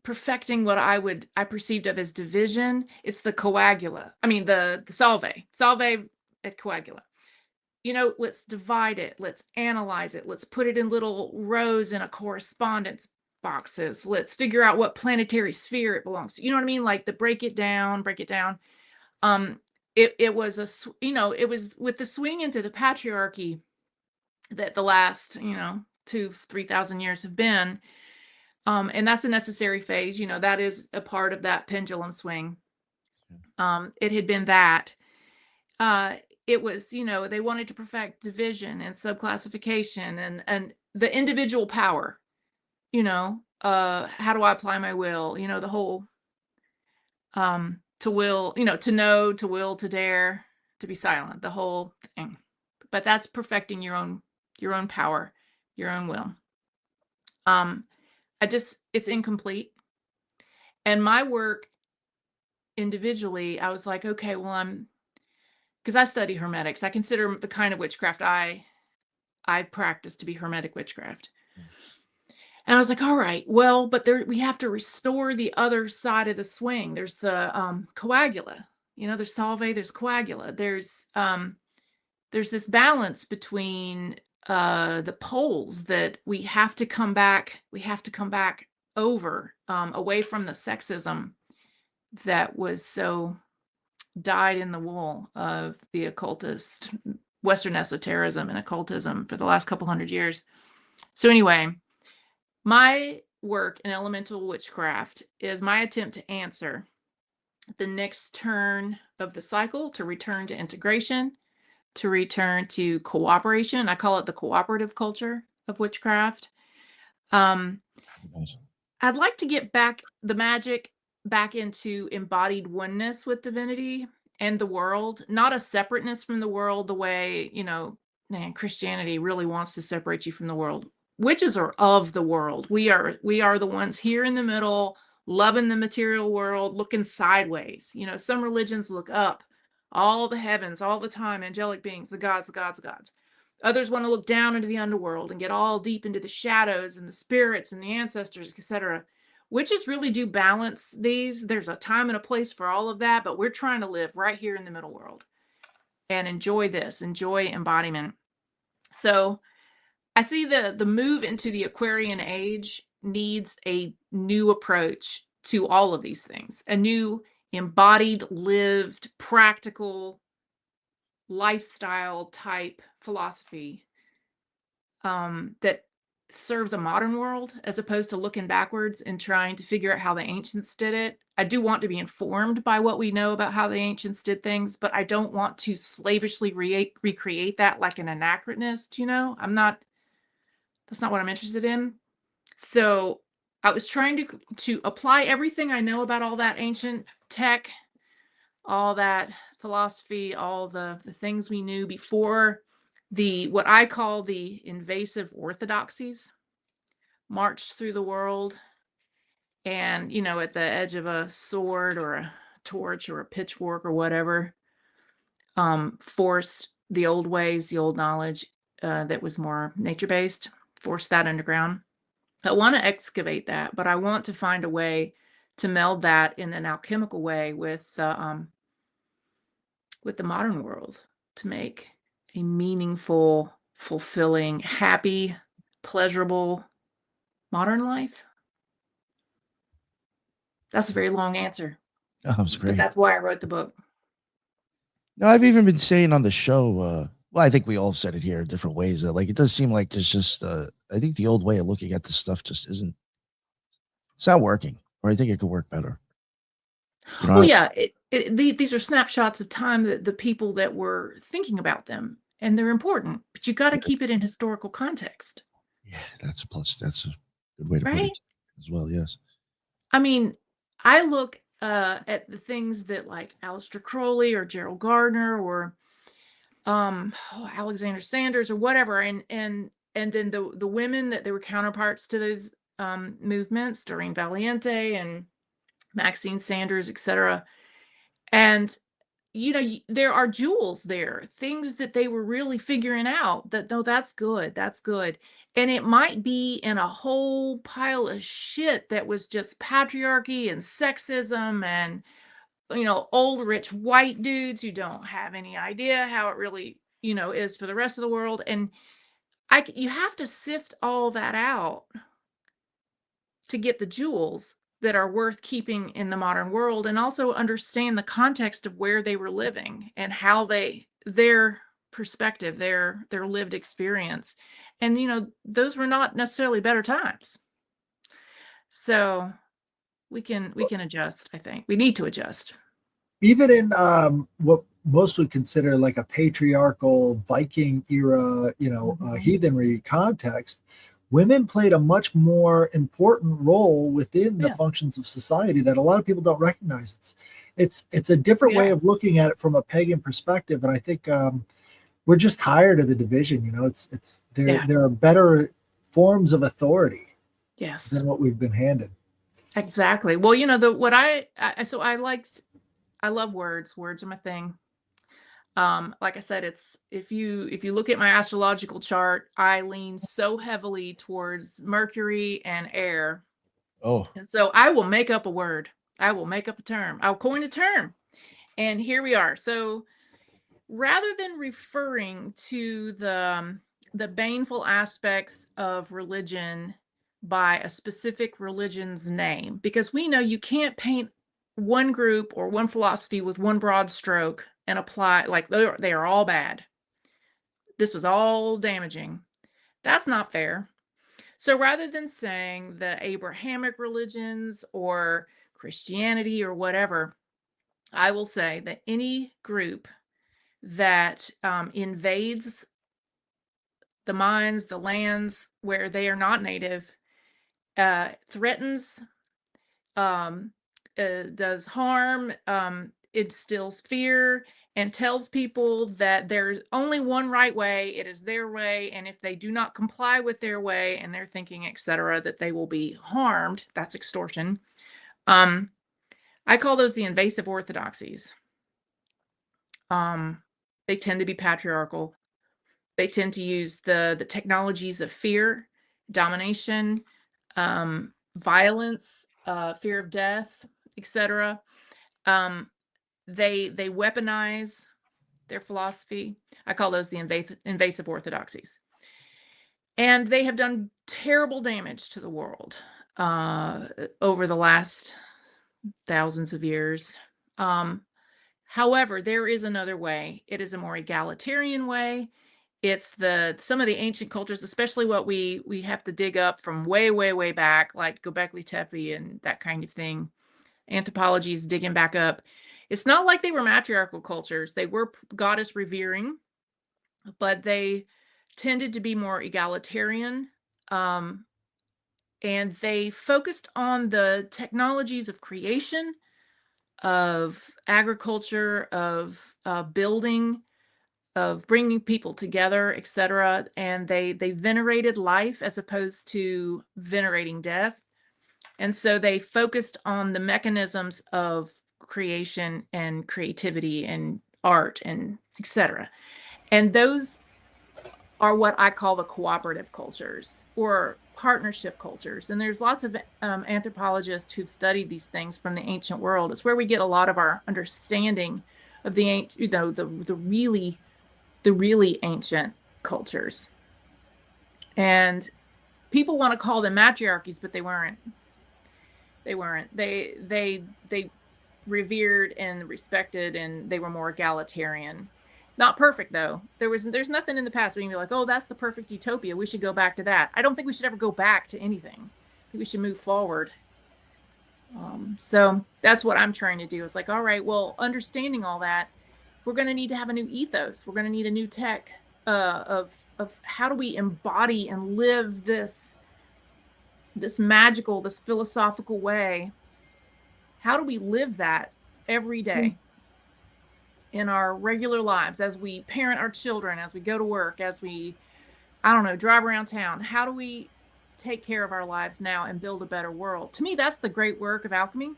[SPEAKER 5] perfecting what I perceived of as division. It's the coagula. I mean, the salve et coagula. let's divide it. Let's analyze it. Let's put it in little rows in a correspondence boxes. Let's figure out what planetary sphere it belongs to. You know what I mean? Like break it down. It was it was with the swing into the patriarchy that the last, 2,000-3,000 years have been. And that's a necessary phase. That is a part of that pendulum swing. It had been that. It was, they wanted to perfect division and subclassification and the individual power, how do I apply my will? The whole to will, to know, to will, to dare, to be silent, the whole thing. But that's perfecting your own power, your own will. It's incomplete. And my work individually, I was like, okay, well, because I study hermetics. I consider the kind of witchcraft I practice to be hermetic witchcraft. And I was like, all right, well, but we have to restore the other side of the swing. There's the coagula, there's salve, there's coagula. There's this balance between the poles that we have to come back over, away from the sexism that was so dyed in the wool of the occultist, Western esotericism and occultism for the last couple hundred years. So anyway, my work in elemental witchcraft is my attempt to answer the next turn of the cycle, to return to integration, to return to cooperation. I call it the cooperative culture of witchcraft. I'd like to get the magic back into embodied oneness with divinity and the world, not a separateness from the world the way, Christianity really wants to separate you from the world. Witches are of the world. We are the ones here in the middle, loving the material world, looking sideways. Some religions look up, all the heavens, all the time, angelic beings, the gods. Others want to look down into the underworld and get all deep into the shadows and the spirits and the ancestors, etc. Witches really do balance these. There's a time and a place for all of that, but we're trying to live right here in the middle world and enjoy embodiment. So I see the move into the Aquarian age needs a new approach to all of these things, a new embodied, lived, practical lifestyle type philosophy that serves a modern world, as opposed to looking backwards and trying to figure out how the ancients did it. I do want to be informed by what we know about how the ancients did things, but I don't want to slavishly recreate that like an anachronist. That's not what I'm interested in. So I was trying to apply everything I know about all that ancient tech, all that philosophy, all the things we knew before what I call the invasive orthodoxies marched through the world and, at the edge of a sword or a torch or a pitchfork or whatever, forced the old ways, the old knowledge that was more nature-based, forced that underground. I want to excavate that, but I want to find a way to meld that in an alchemical way with the modern world to make a meaningful, fulfilling, happy, pleasurable modern life. That's a very long answer.
[SPEAKER 1] Oh, that was great.
[SPEAKER 5] But that's why I wrote the book.
[SPEAKER 1] No, I've even been saying on the show, well, I think we all said it here in different ways, that it does seem like there's just, I think the old way of looking at this stuff just it's not working, or I think it could work better.
[SPEAKER 5] Yeah, these are snapshots of time that the people that were thinking about them, and they're important, but you got to keep it in historical context.
[SPEAKER 1] Yeah, that's a plus. That's a good way to put it as well. Yes.
[SPEAKER 5] I mean, I look at the things that like Aleister Crowley or Gerald Gardner or Alexander Sanders or whatever, and then the women that they were counterparts to those movements, Doreen Valiente and Maxine Sanders, etc. And there are jewels there, things that they were really figuring out that, no, that's good. And it might be in a whole pile of shit that was just patriarchy and sexism and, old rich white dudes who don't have any idea how it really is for the rest of the world. And you have to sift all that out to get the jewels that are worth keeping in the modern world, and also understand the context of where they were living and how their perspective, their lived experience. And those were not necessarily better times. So we can adjust. I think we need to adjust.
[SPEAKER 4] Even in what most would consider like a patriarchal Viking era, heathenry context, women played a much more important role within the functions of society that a lot of people don't recognize. It's a different way of looking at it from a pagan perspective, and I think we're just tired of the division. There are better forms of authority than what we've been handed.
[SPEAKER 5] Exactly. Well, I love words. Words are my thing. Like I said, it's if you look at my astrological chart, I lean so heavily towards Mercury and air.
[SPEAKER 1] Oh.
[SPEAKER 5] And so I will make up a word. I will make up a term. I'll coin a term. And here we are. So rather than referring to the baneful aspects of religion by a specific religion's name, because we know you can't paint one group or one philosophy with one broad stroke and apply like they are all bad. This was all damaging. That's not fair. So rather than saying the Abrahamic religions or Christianity or whatever, I will say that any group that invades the mines, the lands where they are not native, threatens, does harm, instills fear, and tells people that there's only one right way, it is their way, and if they do not comply with their way and their thinking, etc., that they will be harmed. That's extortion. I call those the invasive orthodoxies. They tend to be patriarchal. They tend to use the technologies of fear, domination, violence, fear of death, etc. They weaponize their philosophy. I call those the invasive orthodoxies. And they have done terrible damage to the world over the last thousands of years. However, there is another way. It is a more egalitarian way. It's some of the ancient cultures, especially what we have to dig up from way, way, way back, like Göbekli Tepe and that kind of thing. Anthropology is digging back up. It's not like they were matriarchal cultures. They were goddess revering, but they tended to be more egalitarian. And they focused on the technologies of creation, of agriculture, of building, of bringing people together, etc. And they venerated life as opposed to venerating death. And so they focused on the mechanisms of creation and creativity and art and etc. And those are what I call the cooperative cultures or partnership cultures. And there's lots of anthropologists who've studied these things from the ancient world. It's where we get a lot of our understanding of the really ancient cultures. And people want to call them matriarchies, but they weren't. They revered and respected, and they were more egalitarian. Not perfect, though. There's nothing in the past where you can be like, oh, that's the perfect utopia. We should go back to that. I don't think we should ever go back to anything. I think we should move forward. So that's what I'm trying to do. It's like, all right, well, understanding all that, we're going to need to have a new ethos. We're going to need a new tech of how do we embody and live this magical, this philosophical way. How do we live that every day in our regular lives, as we parent our children, as we go to work, as we, drive around town? How do we take care of our lives now and build a better world? To me, that's the great work of alchemy,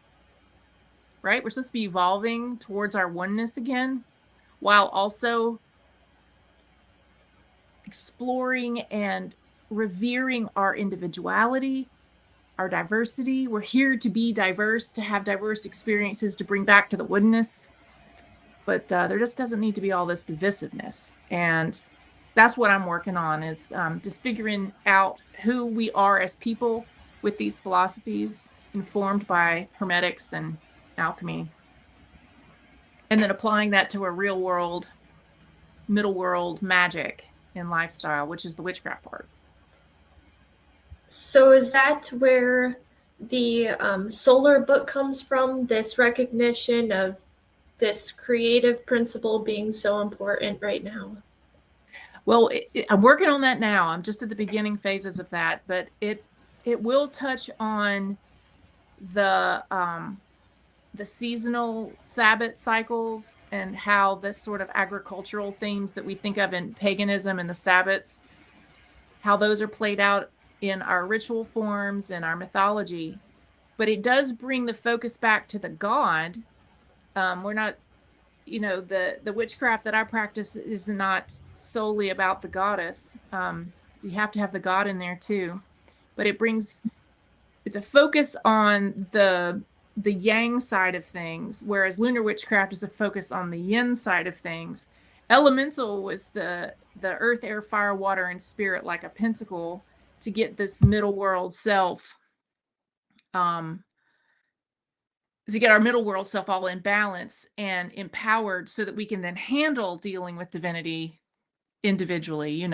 [SPEAKER 5] right? We're supposed to be evolving towards our oneness again, while also exploring and revering our individuality, our diversity. We're here to be diverse, to have diverse experiences, to bring back to the oneness. but there just doesn't need to be all this divisiveness. And that's what I'm working on, is just figuring out who we are as people with these philosophies informed by hermetics and alchemy, and then applying that to a real world, middle world magic and lifestyle, which is the witchcraft part.
[SPEAKER 3] So is that where the solar book comes from, this recognition of this creative principle being so important right now?
[SPEAKER 5] Well, I'm working on that now. I'm just at the beginning phases of that, but it will touch on the seasonal Sabbath cycles and how this sort of agricultural themes that we think of in paganism and the Sabbats, how those are played out in our ritual forms and our mythology. But it does bring the focus back to the god. We're not, the witchcraft that I practice is not solely about the goddess. You have to have the god in there too. But it's a focus on the yang side of things, whereas lunar witchcraft is a focus on the yin side of things. Elemental was the earth, air, fire, water, and spirit, like a pentacle, to get this middle world self, to get our middle world self all in balance and empowered, so that we can then handle dealing with divinity individually,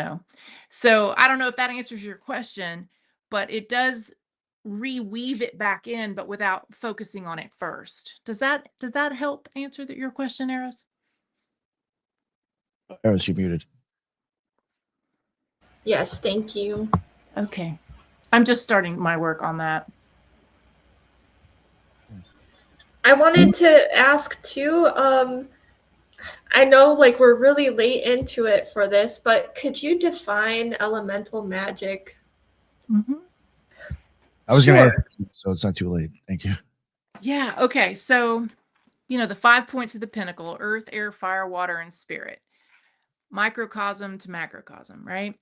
[SPEAKER 5] So I don't know if that answers your question, but it does reweave it back in, but without focusing on it first. Does that help answer your question, Eros?
[SPEAKER 1] Eros, you muted.
[SPEAKER 3] Yes, thank you.
[SPEAKER 5] Okay. I'm just starting my work on that.
[SPEAKER 3] I wanted to ask too, I know like we're really late into it for this, but could you define elemental magic?
[SPEAKER 5] Mm-hmm.
[SPEAKER 1] I was going to ask, so it's not too late. Thank you.
[SPEAKER 5] Yeah. Okay. So, the 5 points of the pinnacle: earth, air, fire, water, and spirit. Microcosm to macrocosm, right?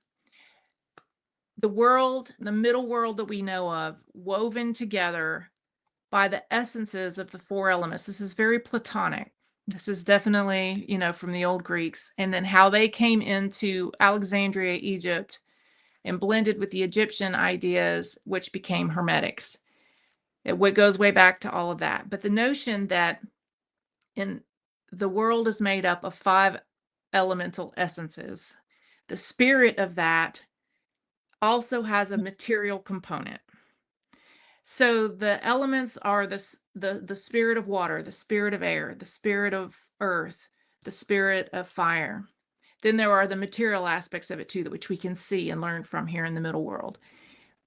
[SPEAKER 5] The world, the middle world that we know of, woven together by the essences of the four elements. This is very Platonic. This is definitely, from the old Greeks, and then how they came into Alexandria, Egypt, and blended with the Egyptian ideas, which became Hermetics. It goes way back to all of that. But the notion that the world is made up of 5 elemental essences, the spirit of that also has a material component. So the elements are the spirit of water, the spirit of air, the spirit of earth, the spirit of fire. Then there are the material aspects of it too, which we can see and learn from here in the middle world.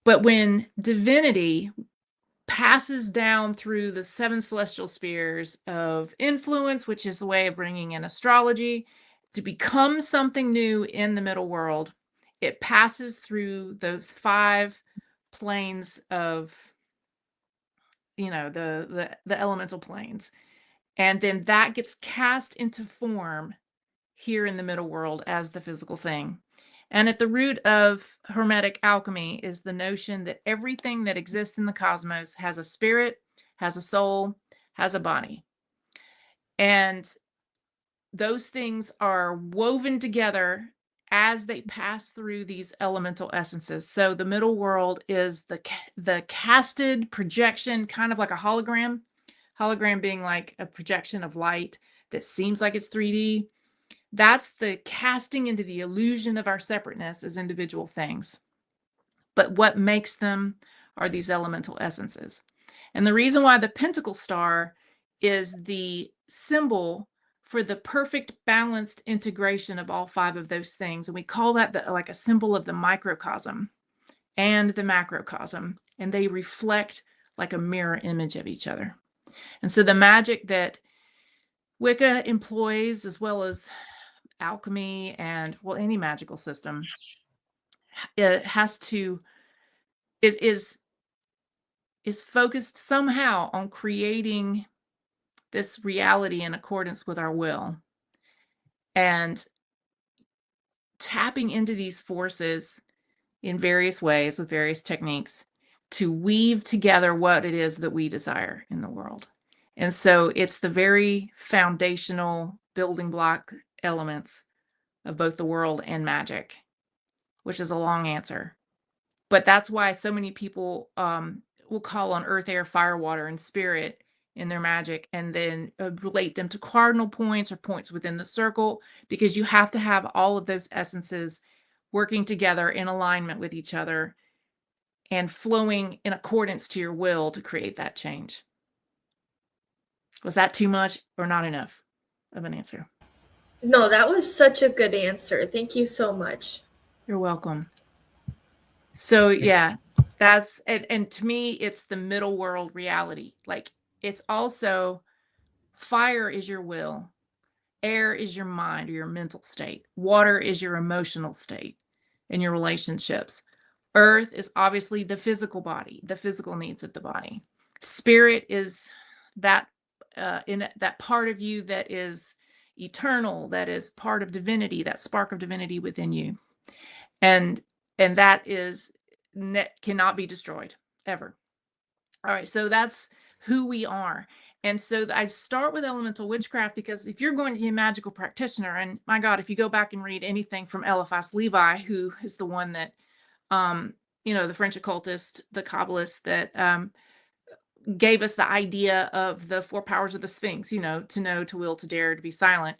[SPEAKER 5] But when divinity passes down through the 7 celestial spheres of influence, which is the way of bringing in astrology, to become something new in the middle world, it passes through those 5 planes of, the elemental planes. And then that gets cast into form here in the middle world as the physical thing. And at the root of Hermetic alchemy is the notion that everything that exists in the cosmos has a spirit, has a soul, has a body. And those things are woven together as they pass through these elemental essences. So the middle world is the casted projection, kind of like a hologram being like a projection of light that seems like it's 3D. That's the casting into the illusion of our separateness as individual things. But what makes them are these elemental essences. And the reason why the pentacle star is the symbol for the perfect balanced integration of all 5 of those things. And we call that like a symbol of the microcosm and the macrocosm. And they reflect like a mirror image of each other. And so the magic that Wicca employs, as well as alchemy and any magical system, it is focused somehow on creating this reality in accordance with our will, and tapping into these forces in various ways with various techniques to weave together what it is that we desire in the world. And so it's the very foundational building block elements of both the world and magic, which is a long answer. But that's why so many people will call on earth, air, fire, water, and spirit in their magic, and then relate them to cardinal points or points within the circle, because you have to have all of those essences working together in alignment with each other and flowing in accordance to your will to create that change. Was that too much or not enough of an answer?
[SPEAKER 3] No, that was such a good answer. Thank you so much.
[SPEAKER 5] You're welcome. So yeah, that's and to me, it's the middle world reality. Like, it's also fire is your will, air is your mind or your mental state, water is your emotional state and your relationships. Earth is obviously the physical body, the physical needs of the body. Spirit is that in that part of you that is eternal, that is part of divinity, that spark of divinity within you, and that is cannot be destroyed ever. All right, so that's who we are. And so I start with elemental witchcraft because if you're going to be a magical practitioner, and my God, if you go back and read anything from Eliphas Levi, who is the one that the French occultist, the Kabbalist that gave us the idea of the 4 powers of the Sphinx, to know, to will, to dare, to be silent.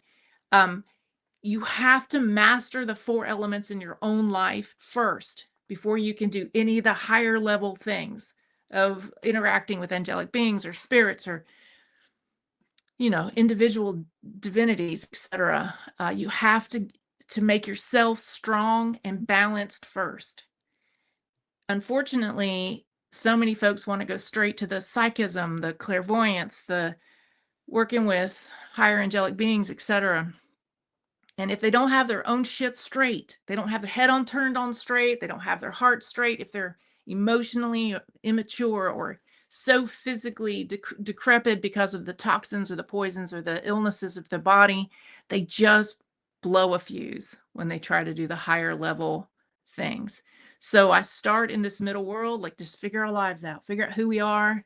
[SPEAKER 5] You have to master the 4 elements in your own life first before you can do any of the higher level things of interacting with angelic beings or spirits or, individual divinities, etc. You have to make yourself strong and balanced first. Unfortunately, so many folks want to go straight to the psychism, the clairvoyance, the working with higher angelic beings, etc. And if they don't have their own shit straight, they don't have their head on turned on straight, they don't have their heart straight, if they're emotionally immature or so physically decrepit because of the toxins or the poisons or the illnesses of their body, they just blow a fuse when they try to do the higher level things. So I start in this middle world, like just figure our lives out, figure out who we are,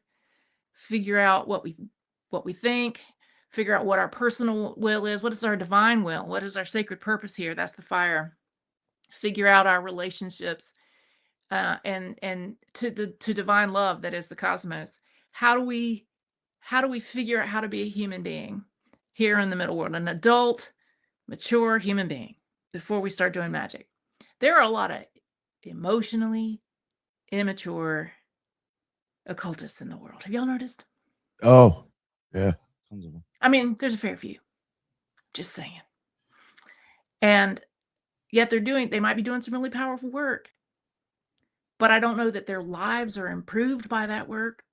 [SPEAKER 5] figure out what we think, figure out what our personal will is, what is our divine will, what is our sacred purpose here, that's the fire. Figure out our relationships and to divine love, that is the cosmos. How do we figure out how to be a human being here in the middle world, an adult, mature human being, before we start doing magic? There are a lot of emotionally immature occultists in the world. Have y'all noticed?
[SPEAKER 1] Oh, yeah. Tons of them.
[SPEAKER 5] I mean, there's a fair few. Just saying. And yet they might be doing some really powerful work. But I don't know that their lives are improved by that work.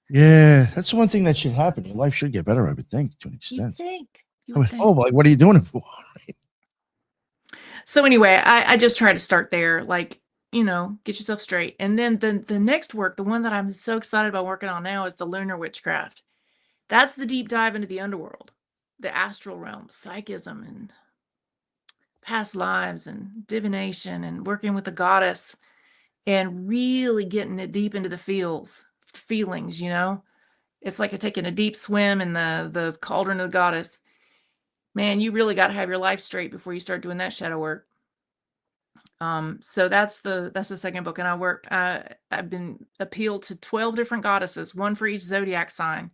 [SPEAKER 1] Yeah, that's one thing that should happen. Your life should get better, I would think, to an extent.
[SPEAKER 5] You would think.
[SPEAKER 1] Oh, like, what are you doing it for?
[SPEAKER 5] So anyway, I just try to start there, like, get yourself straight. And then the next work, the one that I'm so excited about working on now, is the lunar witchcraft. That's the deep dive into the underworld, the astral realm, psychism, and past lives, and divination, and working with the goddess, and really getting it deep into the feelings. It's like taking a deep swim in the cauldron of the goddess. Man, you really got to have your life straight before you start doing that shadow work. So that's the second book, and I've been appealed to 12 different goddesses, one for each zodiac sign,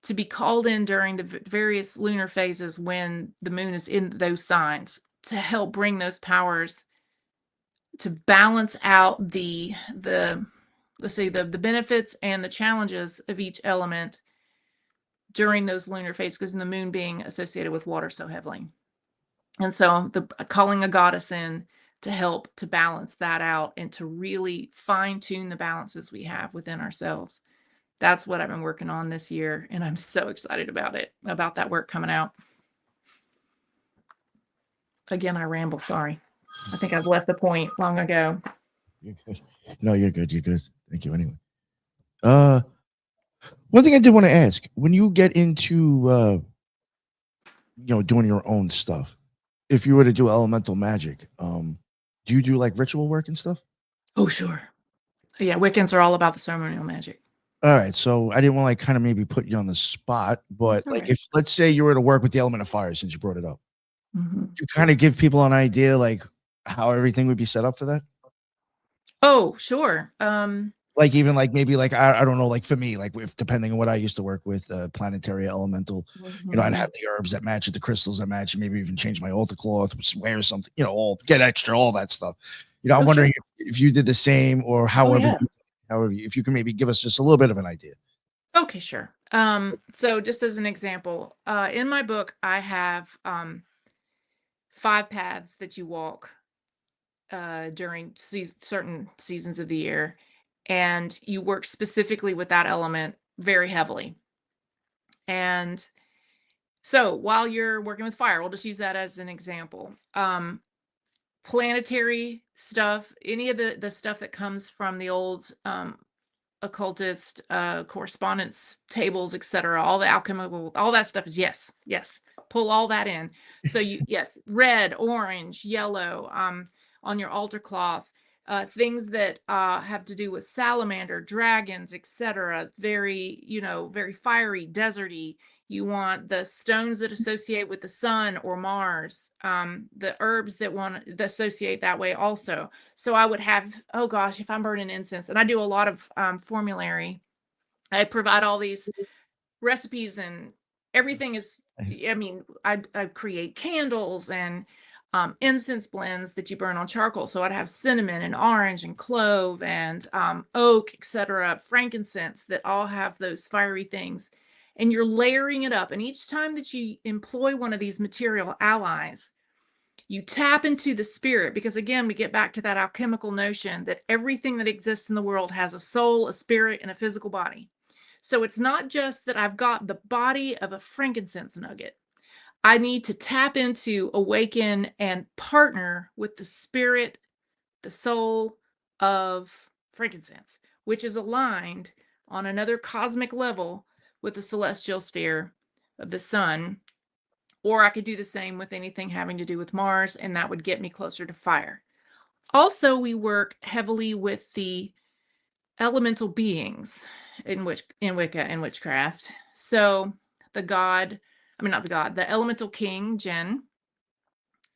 [SPEAKER 5] to be called in during the various lunar phases when the moon is in those signs, to help bring those powers to balance out the benefits and the challenges of each element during those lunar phases, because the moon being associated with water so heavily. And so calling a goddess in to help to balance that out and to really fine tune the balances we have within ourselves. That's what I've been working on this year, and I'm so excited about that work coming out. Again, I ramble, sorry. I think I've left the point long ago.
[SPEAKER 1] You're good. No, you're good. You're good. Thank you anyway. One thing I did want to ask, when you get into doing your own stuff, if you were to do elemental magic, do you do like ritual work and stuff?
[SPEAKER 5] Oh, sure. Yeah, Wiccans are all about the ceremonial magic.
[SPEAKER 1] All right. So I didn't want to like kind of maybe put you on the spot, but
[SPEAKER 5] That's all
[SPEAKER 1] like
[SPEAKER 5] right.
[SPEAKER 1] if let's say you were to work with the element of fire, since you brought it up,
[SPEAKER 5] Mhm.
[SPEAKER 1] to kind of give people an idea like how everything would be set up for that.
[SPEAKER 5] Oh, sure.
[SPEAKER 1] Like even like maybe like I don't know, like for me, like if depending on what I used to work with, planetary elemental, I'd have
[SPEAKER 5] Mhm.
[SPEAKER 1] the herbs that match it, the crystals that match it, maybe even change my altar cloth, wear something, all get extra, all that stuff. I'm
[SPEAKER 5] Oh, sure.
[SPEAKER 1] wondering if you did the same or
[SPEAKER 5] Oh, yeah.
[SPEAKER 1] however if you can maybe give us just a little bit of an idea.
[SPEAKER 5] Okay, sure. So just as an example, in my book, I have 5 paths that you walk during certain seasons of the year, and you work specifically with that element very heavily. And so while you're working with fire, we'll just use that as an example. Planetary stuff, any of the stuff that comes from the old occultist correspondence tables, etc., all the alchemical, all that stuff is yes, yes, pull all that in. So you, yes, red, orange, yellow, on your altar cloth, things that have to do with salamander, dragons, etc., very, very fiery, deserty. You want the stones that associate with the sun or Mars, the herbs that want to associate that way also. So I would have, oh gosh, if I'm burning incense, and I do a lot of formulary, I provide all these recipes, and everything is, I mean, I create candles and incense blends that you burn on charcoal. So I'd have cinnamon and orange and clove and oak, etc., frankincense, that all have those fiery things. And you're layering it up. And each time that you employ one of these material allies, you tap into the spirit, because again, we get back to that alchemical notion that everything that exists in the world has a soul, a spirit, and a physical body. So it's not just that I've got the body of a frankincense nugget. I need to tap into, awaken, and partner with the spirit, the soul of frankincense, which is aligned on another cosmic level with the celestial sphere of the sun. Or I could do the same with anything having to do with Mars, and that would get me closer to fire. Also, we work heavily with the elemental beings in Wicca and witchcraft. So the god, I mean not the god, the elemental king, Jinn,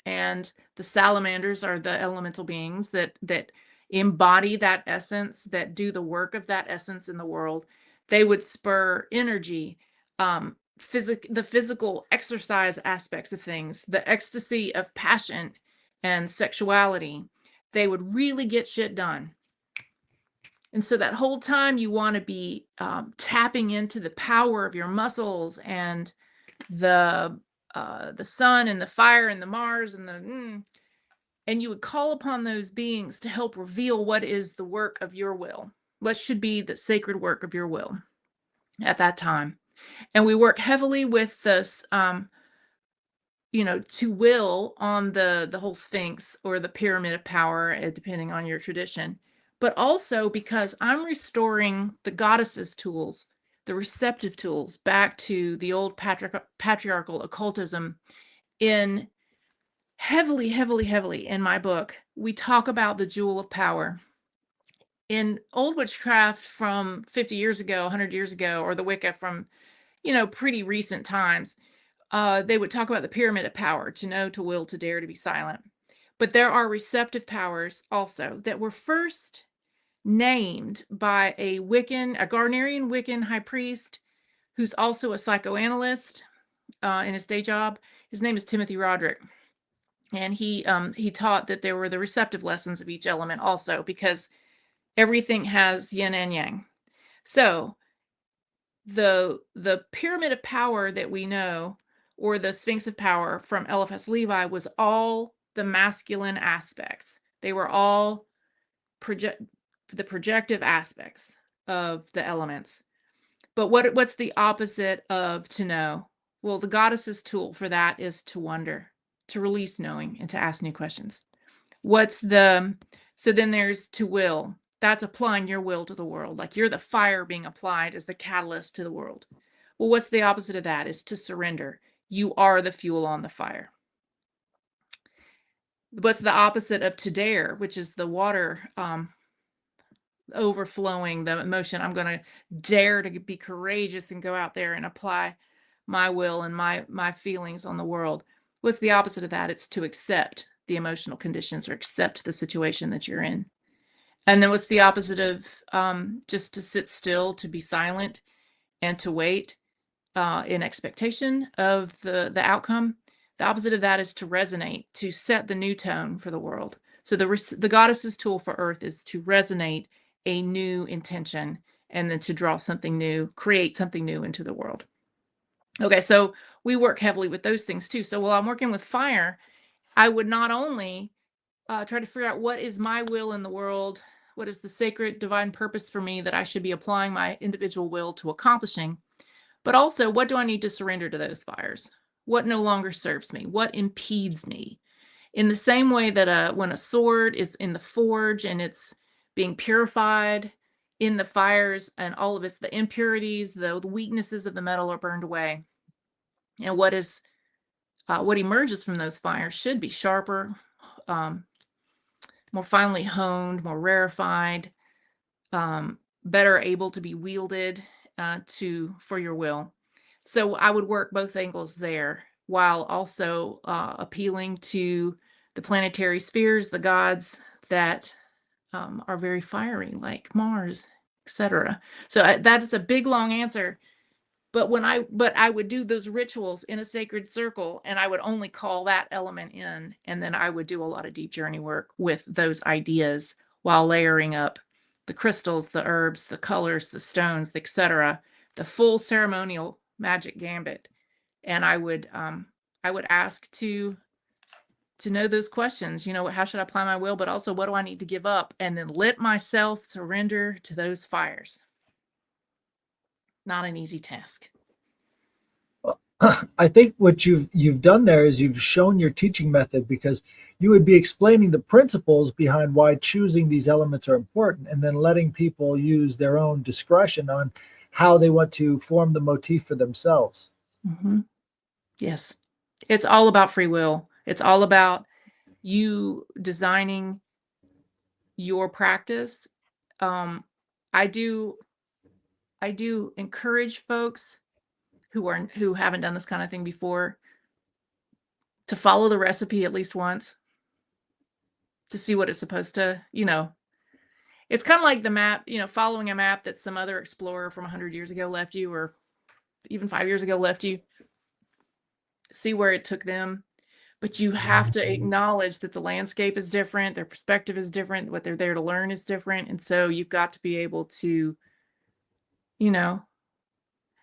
[SPEAKER 5] and the salamanders are the elemental beings that embody that essence, that do the work of that essence in the world. They would spur energy, the physical exercise aspects of things, the ecstasy of passion and sexuality. They would really get shit done. And so that whole time you want to be tapping into the power of your muscles and the sun and the fire and the Mars and and you would call upon those beings to help reveal what is the work of your will, what should be the sacred work of your will at that time. And we work heavily with this, to will on the whole Sphinx or the pyramid of power, depending on your tradition. But also because I'm restoring the goddesses' tools, the receptive tools, back to the old patriarchal occultism. In heavily, heavily, heavily in my book, we talk about the jewel of power. In old witchcraft from 50 years ago, 100 years ago, or the Wicca from, pretty recent times, they would talk about the pyramid of power: to know, to will, to dare, to be silent. But there are receptive powers also that were first named by a Gardnerian Wiccan high priest who's also a psychoanalyst in his day job. His name is Timothy Roderick. And he taught that there were the receptive lessons of each element also, because everything has yin and yang. So the pyramid of power that we know, or the Sphinx of power from Eliphas Levi, was all the masculine aspects. They were all the projective aspects of the elements. But what's the opposite of to know? Well, the goddess's tool for that is to wonder, to release knowing, and to ask new questions. So then there's to will. That's applying your will to the world. Like you're the fire being applied as the catalyst to the world. Well, what's the opposite of that? Is to surrender. You are the fuel on the fire. What's the opposite of to dare, which is the water overflowing the emotion. I'm going to dare to be courageous and go out there and apply my will and my feelings on the world. What's the opposite of that? It's to accept the emotional conditions or accept the situation that you're in. And then what's the opposite of just to sit still, to be silent, and to wait in expectation of the outcome? The opposite of that is to resonate, to set the new tone for the world. So the goddess's tool for Earth is to resonate a new intention and then to draw something new, create something new into the world. Okay, so we work heavily with those things too. So while I'm working with fire, I would not only try to figure out what is my will in the world, what is the sacred divine purpose for me that I should be applying my individual will to accomplishing, but also what do I need to surrender to those fires? What no longer serves me? What impedes me? In the same way that when a sword is in the forge and it's being purified in the fires and all of its, the impurities, the weaknesses of the metal are burned away. And what emerges from those fires should be sharper, more finely honed, more rarefied, better able to be wielded for your will. So I would work both angles there while also appealing to the planetary spheres, the gods that are very fiery, like Mars, etc. So that is a big, long answer. But I would do those rituals in a sacred circle, and I would only call that element in, and then I would do a lot of deep journey work with those ideas while layering up the crystals, the herbs, the colors, the stones, etc., the full ceremonial magic gambit. And I would ask to know those questions, how should I apply my will, but also what do I need to give up, and then let myself surrender to those fires. Not an easy task.
[SPEAKER 4] I think what you've done there is you've shown your teaching method, because you would be explaining the principles behind why choosing these elements are important, and then letting people use their own discretion on how they want to form the motif for themselves.
[SPEAKER 5] Mm-hmm. Yes. It's all about free will. It's all about you designing your practice. I do encourage folks who haven't done this kind of thing before to follow the recipe at least once to see what it's supposed to, it's kind of like the map, following a map that some other explorer from 100 years ago left you, or even 5 years ago left you. See where it took them. But you have to acknowledge that the landscape is different, their perspective is different, what they're there to learn is different. And so you've got to be able to,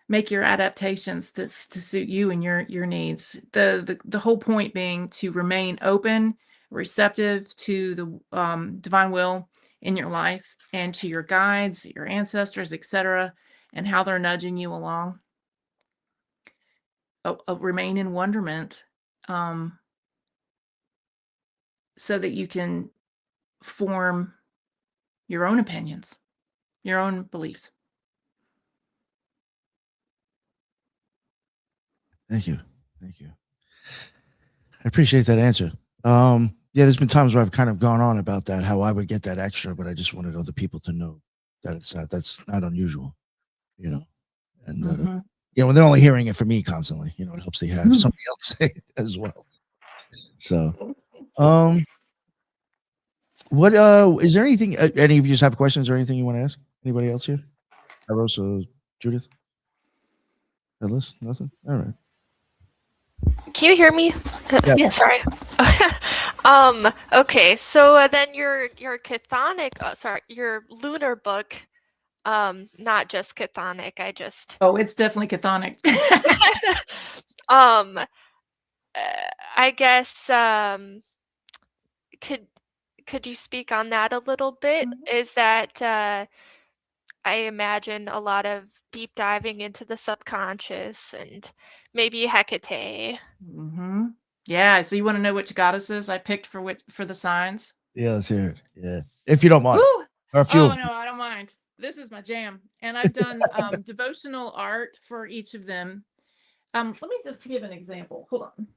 [SPEAKER 5] make your adaptations to suit you and your needs. The whole point being to remain open, receptive to the divine will in your life and to your guides, your ancestors, etc., and how they're nudging you along. Remain in wonderment. So that you can form your own opinions, your own beliefs.
[SPEAKER 1] Thank you. I appreciate that answer. Yeah, there's been times where I've kind of gone on about that, how I would get that extra, but I just wanted other people to know that that's not unusual, and when they're only hearing it from me constantly, it helps they have somebody else say it as well. So, what is there anything? Any of you just have questions or anything you want to ask? Anybody else here? Rosa, Judith, Ellis, nothing. All right.
[SPEAKER 6] Can you hear me?
[SPEAKER 1] Yeah.
[SPEAKER 5] Yes.
[SPEAKER 6] Sorry. Okay. So then your chthonic, your lunar book, not just chthonic.
[SPEAKER 5] Oh, it's definitely chthonic.
[SPEAKER 6] I guess could you speak on that a little bit? Is that I imagine a lot of deep diving into the subconscious and maybe Hecate.
[SPEAKER 5] Mm-hmm. Yeah. So you want to know which goddesses I picked for the signs?
[SPEAKER 1] Yeah, let's hear it. Yeah, if you don't mind.
[SPEAKER 5] Woo!
[SPEAKER 1] Or if you.
[SPEAKER 5] Oh no, I don't mind. This is my jam, and I've done devotional art for each of them. Let me just give an example. Hold on.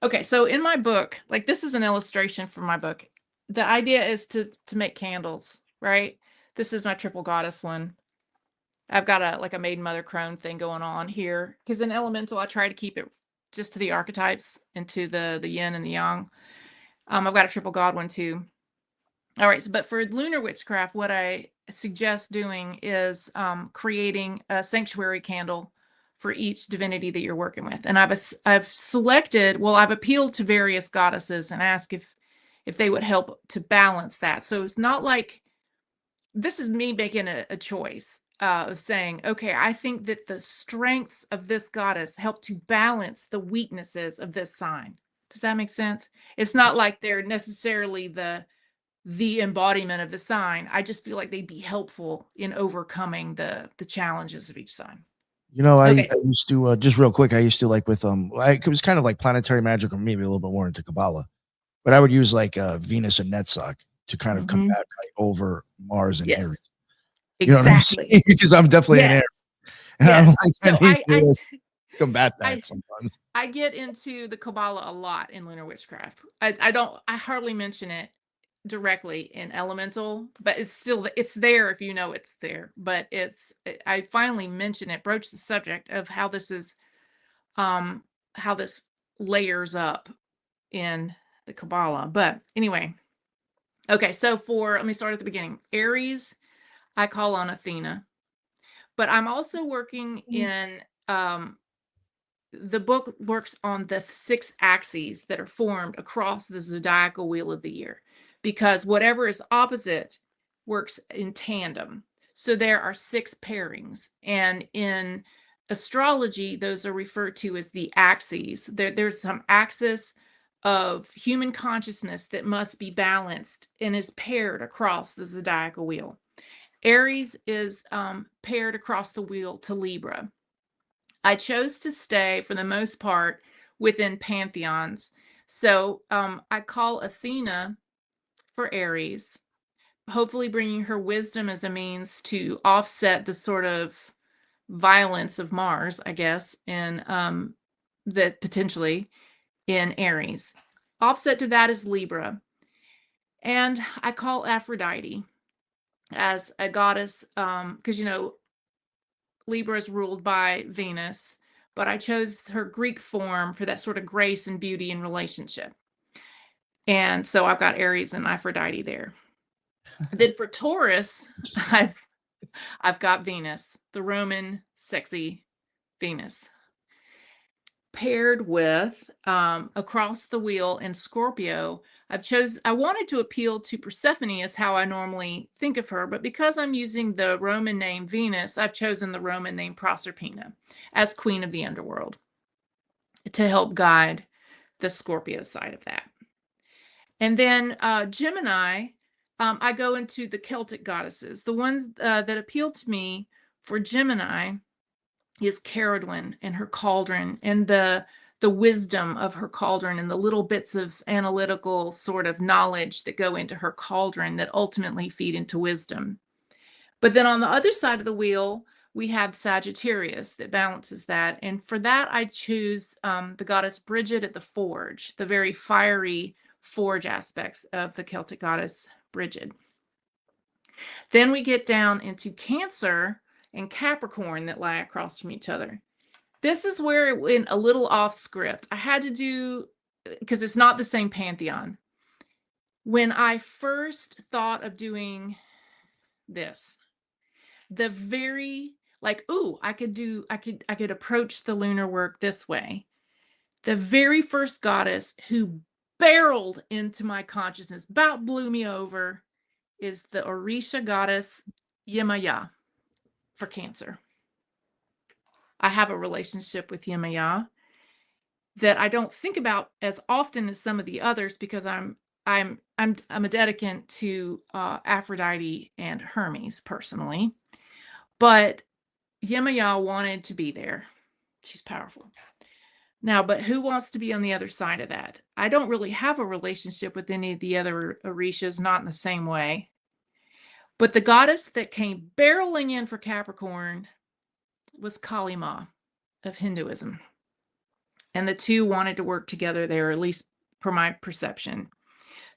[SPEAKER 5] Okay, so in my book, like this is an illustration from my book. the idea is to make candles, right? This is my triple goddess one. I've got a maiden mother crone thing going on here because in elemental I try to keep it just to the archetypes and to the yin and the yang. I've got a triple god one too. All right, but for lunar witchcraft, what I suggest doing is creating a sanctuary candle for each divinity that you're working with. And I've selected, well, I've appealed to various goddesses and asked if they would help to balance that. So it's not like this is me making a choice of saying, okay, I think that the strengths of this goddess help to balance the weaknesses of this sign. Does that make sense? It's not like they're necessarily the embodiment of the sign. I just feel like they'd be helpful in overcoming the challenges of each sign.
[SPEAKER 1] You know, I
[SPEAKER 5] Okay.
[SPEAKER 1] used to just real quick. I used to like with it was kind of like planetary magic, or maybe a little bit more into Kabbalah. But I would use like Venus and Netzach to kind of combat over Mars and
[SPEAKER 5] Yes.
[SPEAKER 1] Aries. You know
[SPEAKER 5] Exactly.
[SPEAKER 1] what I'm saying? Because I'm definitely an Aries. And I'm
[SPEAKER 5] Yes.
[SPEAKER 1] like,
[SPEAKER 5] So
[SPEAKER 1] I need to combat that sometimes.
[SPEAKER 5] I get into the Kabbalah a lot in lunar witchcraft. I hardly mention it directly in elemental, but it's there if you know it's there. But I finally mention it, broach the subject of how this is how this layers up in the Kabbalah. But anyway, okay, so let me start at the beginning. Aries, I call on Athena, but I'm also working in the book works on the 6 axes that are formed across the zodiacal wheel of the year, because whatever is opposite works in tandem. So there are 6 pairings, and in astrology, those are referred to as the axes. There's some axis of human consciousness that must be balanced and is paired across the zodiacal wheel. Aries is paired across the wheel to Libra. I chose to stay, for the most part, within pantheons. So I call Athena for Aries, hopefully bringing her wisdom as a means to offset the sort of violence of Mars, I guess, in that potentially in Aries. Offset to that is Libra. And I call Aphrodite as a goddess, because, Libra is ruled by Venus, but I chose her Greek form for that sort of grace and beauty and relationship. And so I've got Aries and Aphrodite there. Then for Taurus, I've got Venus, the Roman sexy Venus, paired with across the wheel in Scorpio. I wanted to appeal to Persephone as how I normally think of her, but because I'm using the Roman name Venus, I've chosen the Roman name Proserpina as queen of the underworld to help guide the Scorpio side of that. And then Gemini, I go into the Celtic goddesses. The ones that appeal to me for Gemini is Caradwyn and her cauldron, and the wisdom of her cauldron, and the little bits of analytical sort of knowledge that go into her cauldron that ultimately feed into wisdom. But then on the other side of the wheel, we have Sagittarius that balances that. And for that, I choose the goddess Bridget at the forge, the very fiery forge aspects of the Celtic goddess Bridget. Then we get down into Cancer and Capricorn that lie across from each other. This is where it went a little off script. I had to do, because it's not the same pantheon. When I first thought of doing this, the very I could approach the lunar work this way. The very first goddess who barreled into my consciousness, about blew me over, is the Orisha goddess Yemaya for Cancer. I have a relationship with Yemaya that I don't think about as often as some of the others, because I'm a dedicant to Aphrodite and Hermes personally. But Yemaya wanted to be there. She's powerful. Now, but who wants to be on the other side of that? I don't really have a relationship with any of the other Orishas, not in the same way. But the goddess that came barreling in for Capricorn was Kali Ma of Hinduism. And the two wanted to work together there, at least per my perception.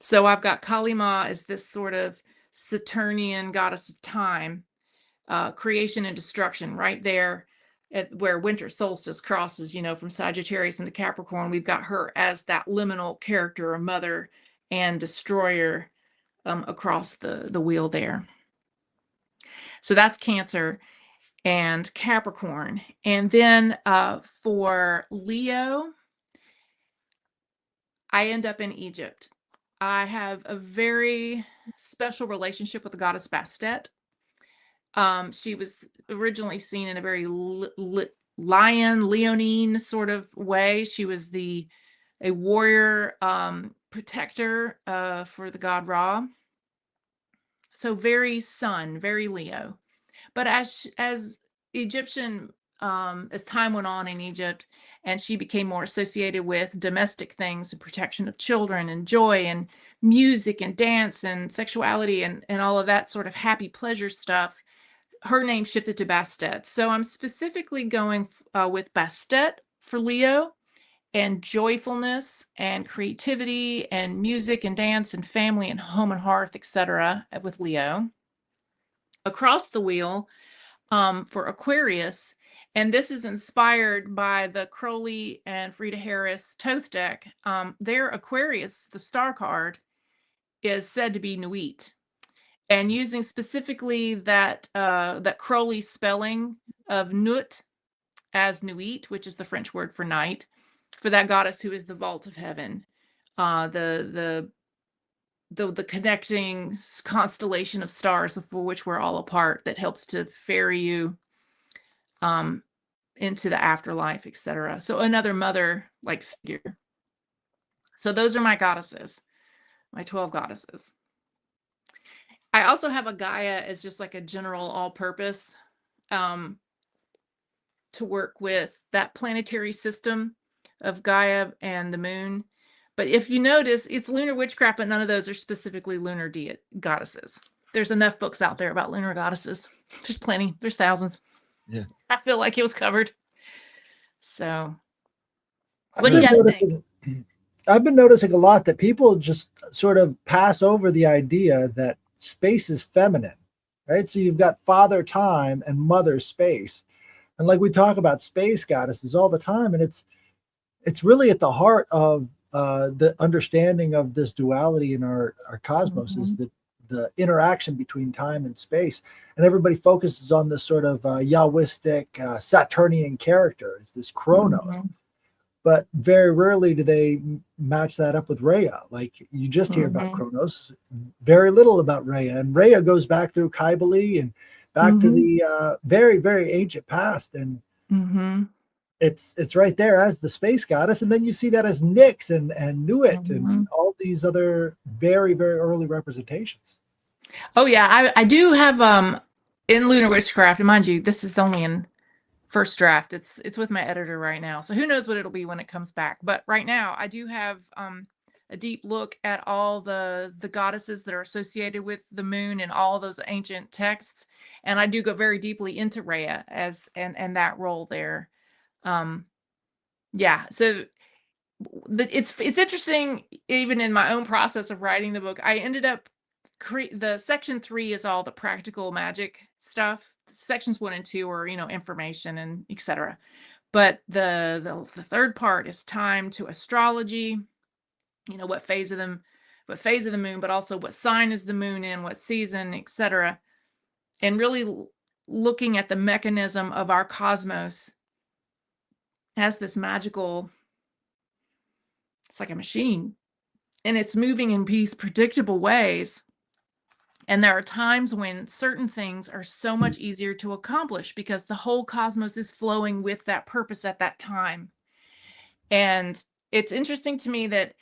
[SPEAKER 5] So I've got Kali Ma as this sort of Saturnian goddess of time, creation and destruction, right there at where winter solstice crosses, from Sagittarius into Capricorn. We've got her as that liminal character, a mother and destroyer, across the wheel there. So that's Cancer and Capricorn. And then for Leo, I end up in Egypt. I have a very special relationship with the goddess Bastet. She was originally seen in a very leonine sort of way. She was a warrior protector for the god Ra. So very sun, very Leo. But as Egyptian, as time went on in Egypt, and she became more associated with domestic things and protection of children and joy and music and dance and sexuality and all of that sort of happy pleasure stuff, her name shifted to Bastet. So I'm specifically going with Bastet for Leo, and joyfulness and creativity and music and dance and family and home and hearth, etc. with Leo. Across the wheel, for Aquarius, and this is inspired by the Crowley and Frida Harris Thoth deck. Their Aquarius, the star card, is said to be Nuit, and using specifically that Crowley spelling of Nut as Nuit, which is the French word for night, for that goddess who is the vault of heaven, the connecting constellation of stars for which we're all a part, that helps to ferry you into the afterlife, etc. So another mother-like figure. So those are my goddesses, my 12 goddesses. I also have a Gaia as just like a general all-purpose to work with that planetary system of Gaia and the moon. But if you notice, it's lunar witchcraft, but none of those are specifically lunar goddesses. There's enough books out there about lunar goddesses. There's plenty. There's thousands.
[SPEAKER 1] Yeah.
[SPEAKER 5] I feel like it was covered. So what do you guys think?
[SPEAKER 4] I've been noticing a lot that people just sort of pass over the idea that space is feminine, right? So you've got father time and mother space. And like we talk about space goddesses all the time, and it's really at the heart of the understanding of this duality in our cosmos, is the interaction between time and space. And everybody focuses on this sort of Yahwistic Saturnian character, is this Kronos. But very rarely do they match that up with Rhea. Like you just hear about Kronos, very little about Rhea. And Rhea goes back through Kybele and back to the very, very ancient past. And it's right there as the space goddess. And then you see that as Nyx and Nuit and all these other very, very early representations.
[SPEAKER 5] Oh yeah, I do have in Lunar Witchcraft, and mind you, this is only in first draft. It's with my editor right now, so who knows what it'll be when it comes back. But right now, I do have a deep look at all the goddesses that are associated with the moon and all those ancient texts, and I do go very deeply into Rhea and that role there. Yeah, so it's interesting. Even in my own process of writing the book, I ended up the section 3 is all the practical magic stuff. Sections 1 and 2 are information and etc. But the third part is time to astrology. What phase of the moon, but also what sign is the moon in, what season, etc. And really looking at the mechanism of our cosmos as this magical. It's like a machine, and it's moving in these predictable ways. And there are times when certain things are so much easier to accomplish because the whole cosmos is flowing with that purpose at that time. And it's interesting to me that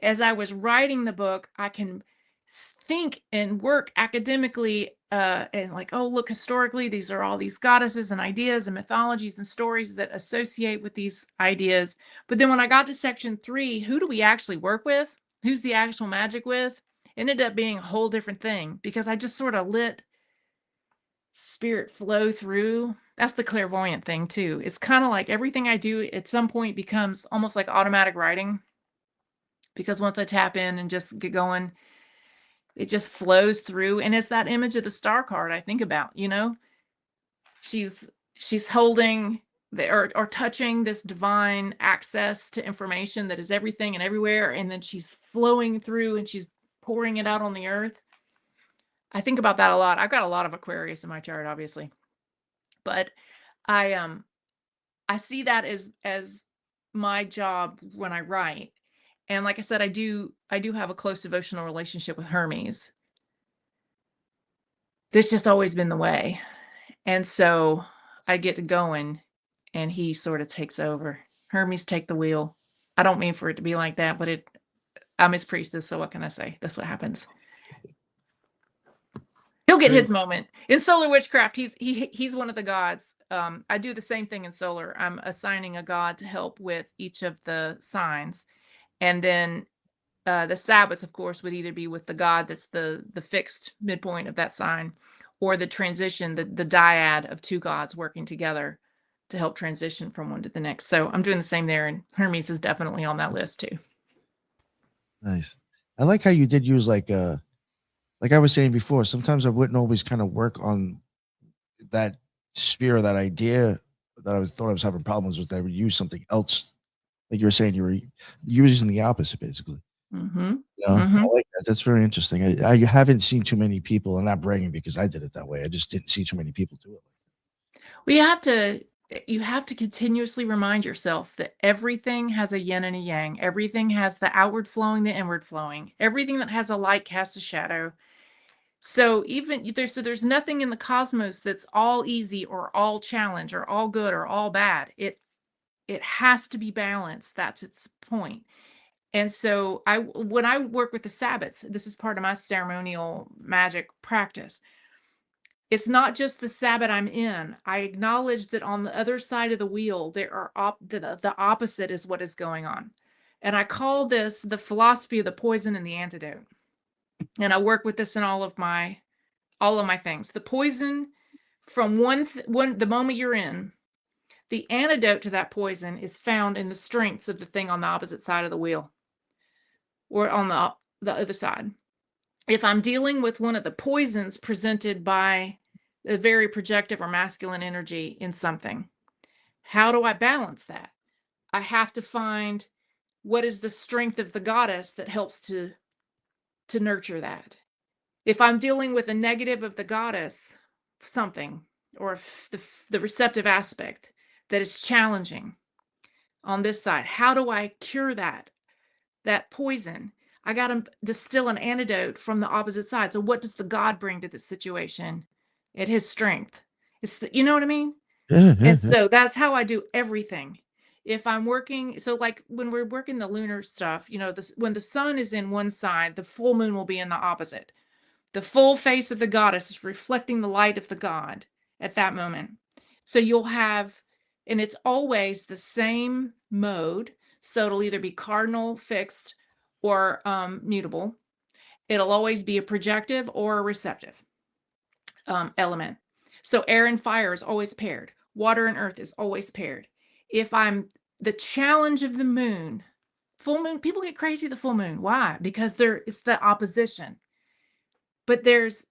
[SPEAKER 5] as I was writing the book, I can think and work academically and like, oh, look, historically, these are all these goddesses and ideas and mythologies and stories that associate with these ideas. But then when I got to section 3, who do we actually work with? Who's the actual magic with? Ended up being a whole different thing because I just sort of let spirit flow through. That's the clairvoyant thing too. It's kind of like everything I do at some point becomes almost like automatic writing. because once I tap in and just get going, it just flows through. And it's that image of the star card I think about, you know, she's holding or touching this divine access to information that is everything and everywhere. And then she's flowing through and she's pouring it out on the earth. I think about that a lot. I've got a lot of Aquarius in my chart, obviously, but I see that as my job when I write. And like I said, I do have a close devotional relationship with Hermes. That's just always been the way. And so I get going and he sort of takes over. Hermes take the wheel. I don't mean for it to be like that, but I'm his priestess, so what can I say? That's what happens. He'll get his moment. In solar witchcraft, he's one of the gods. I do the same thing in solar. I'm assigning a god to help with each of the signs. And then the Sabbats, of course, would either be with the god that's the fixed midpoint of that sign, or the transition, the dyad of two gods working together to help transition from one to the next. So I'm doing the same there, and Hermes is definitely on that list too.
[SPEAKER 1] Nice. I like how you did use like I was saying before, sometimes I wouldn't always kind of work on that sphere, that idea that thought I was having problems with. I would use something else. Like you were saying, you were using the opposite, basically.
[SPEAKER 5] Mm-hmm.
[SPEAKER 1] I like that. That's very interesting. I haven't seen too many people, and not bragging because I did it that way. I just didn't see too many people do it.
[SPEAKER 5] Well, you have to continuously remind yourself that everything has a yin and a yang. Everything has the outward flowing, the inward flowing. Everything that has a light casts a shadow. So there's nothing in the cosmos that's all easy or all challenge or all good or all bad. It has to be balanced. That's its point. And so when I work with the Sabbats, this is part of my ceremonial magic practice. It's not just the Sabbat I'm in. I acknowledge that on the other side of the wheel, there are the opposite is what is going on. And I call this the philosophy of the poison and the antidote. And I work with this in all of my things. The poison from the moment you're in, the antidote to that poison is found in the strengths of the thing on the opposite side of the wheel, or on the other side. If I'm dealing with one of the poisons presented by a very projective or masculine energy in something, how do I balance that? I have to find what is the strength of the goddess that helps to nurture that. If I'm dealing with a negative of the goddess, something, or the receptive aspect that is challenging on this side, how do I cure that poison? I got to distill an antidote from the opposite side. So what does the God bring to the situation? At his strength. You know what I mean? And so that's how I do everything. If I'm working, so like when we're working the lunar stuff, you know, when the sun is in one side, the full moon will be in the opposite. The full face of the goddess is reflecting the light of the god at that moment. So you'll have, and it's always the same mode. So it'll either be cardinal, fixed, or mutable. It'll always be a projective or a receptive element. So air and fire is always paired. Water and earth is always paired. If I'm the challenge of the moon, full moon, people get crazy the full moon. Why? Because it's the opposition. But there's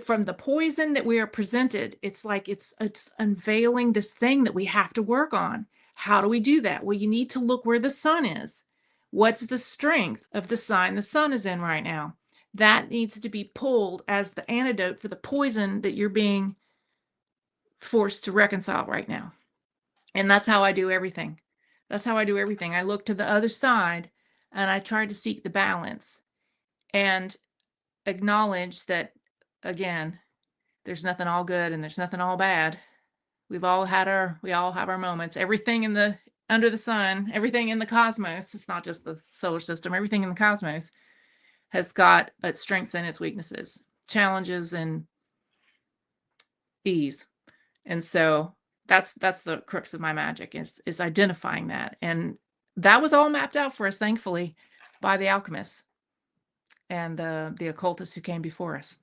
[SPEAKER 5] from the poison that we are presented, it's like it's unveiling this thing that we have to work on. How do we do that? Well, you need to look where the sun is. What's the strength of the sign the sun is in right now? That needs to be pulled as the antidote for the poison that you're being forced to reconcile right now. And that's how I do everything. I look to the other side and I try to seek the balance and acknowledge that, again, there's nothing all good and there's nothing all bad. We all have our moments. Everything under the sun, everything in the cosmos, it's not just the solar system, everything in the cosmos has got its strengths and its weaknesses, challenges and ease. And so that's the crux of my magic is identifying that. And that was all mapped out for us, thankfully, by the alchemists and the occultists who came before us.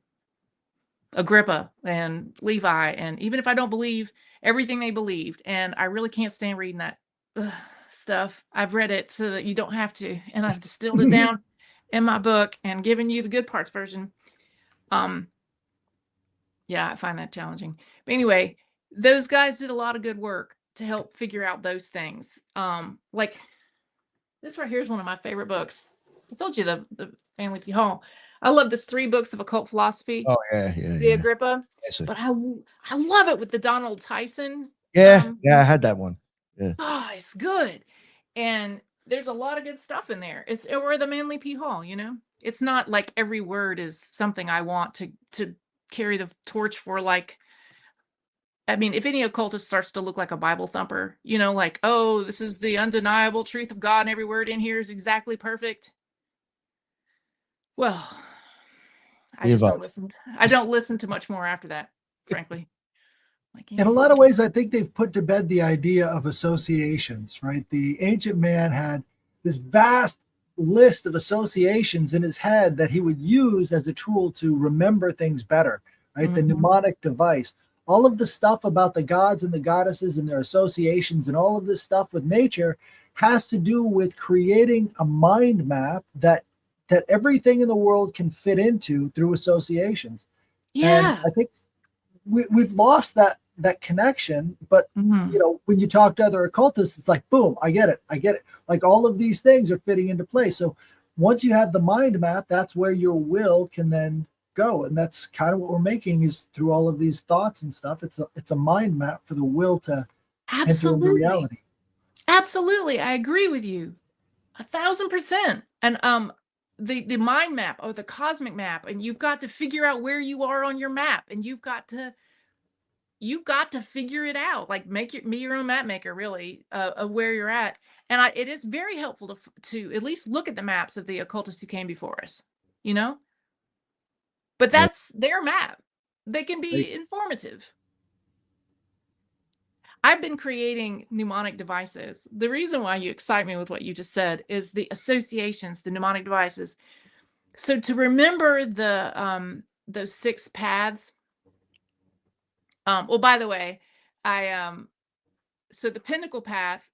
[SPEAKER 5] Agrippa and Levi, and even if I don't believe everything they believed, and I really can't stand reading that stuff. I've read it so that you don't have to, and I've distilled it down in my book and given you the good parts version. Yeah, I find that challenging. But anyway, those guys did a lot of good work to help figure out those things. Like this right here is one of my favorite books. I told you the Family P. Hall. I love this 3 books of occult philosophy.
[SPEAKER 1] Oh yeah,
[SPEAKER 5] The Agrippa.
[SPEAKER 1] Yes, sir.
[SPEAKER 5] But I love it with the Donald Tyson.
[SPEAKER 1] Yeah, I had that one. Yeah.
[SPEAKER 5] Oh, it's good. And there's a lot of good stuff in there. Or the Manly P. Hall, you know? It's not like every word is something I want to carry the torch for. Like, I mean, if any occultist starts to look like a Bible thumper, you know, like, oh, this is the undeniable truth of God and every word in here is exactly perfect. Well, I just don't listen. I don't listen to much more after that, frankly. Like,
[SPEAKER 4] In a lot of ways, I think they've put to bed the idea of associations, right? The ancient man had this vast list of associations in his head that he would use as a tool to remember things better, right? Mm-hmm. The mnemonic device. All of the stuff about the gods and the goddesses and their associations and all of this stuff with nature has to do with creating a mind map that everything in the world can fit into through associations.
[SPEAKER 5] Yeah.
[SPEAKER 4] And I think we've lost that connection, but you know, when you talk to other occultists, it's like, boom, I get it. Like all of these things are fitting into place. So once you have the mind map, that's where your will can then go. And that's kind of what we're making is through all of these thoughts and stuff. It's a mind map for the will to enter into reality.
[SPEAKER 5] Absolutely. I agree with you 1,000%. And the mind map or the cosmic map, and you've got to figure out where you are on your map, and you've got to figure it out. Like be your own map maker, really, of where you're at. And it is very helpful to at least look at the maps of the occultists who came before us, you know. But that's their map. They can be informative. I've been creating mnemonic devices. The reason why you excite me with what you just said is the associations, the mnemonic devices. So to remember those 6 paths. Well, by the way, so the pinnacle path,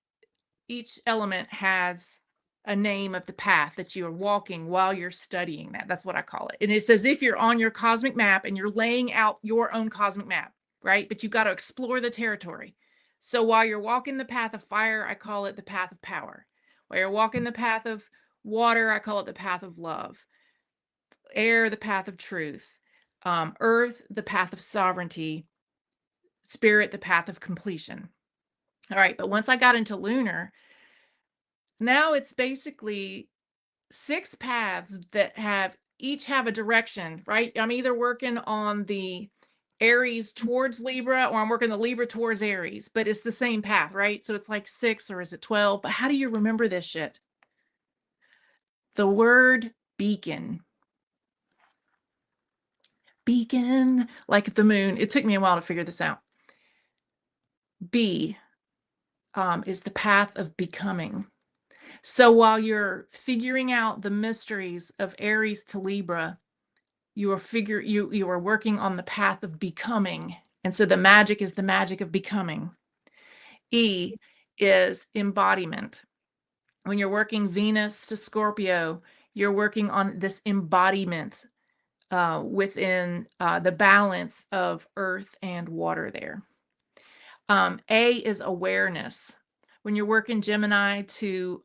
[SPEAKER 5] each element has a name of the path that you are walking while you're studying that. That's what I call it. And it's as if you're on your cosmic map and you're laying out your own cosmic map, right? But you've got to explore the territory. So while you're walking the path of fire, I call it the path of power. While you're walking the path of water, I call it the path of love. Air, the path of truth. Earth, the path of sovereignty. Spirit, the path of completion. All right, but once I got into lunar, now it's basically 6 paths that each have a direction, right? I'm either working on the Aries towards Libra, or I'm working the Libra towards Aries, but it's the same path, right? So it's like 6, or is it 12? But how do you remember this shit? The word beacon. Beacon, like the moon. It took me a while to figure this out. B is the path of becoming. So while you're figuring out the mysteries of Aries to Libra, you are working on the path of becoming. And so the magic is the magic of becoming. E is embodiment. When you're working Venus to Scorpio, you're working on this embodiment within the balance of earth and water there. A is awareness. When you're working Gemini to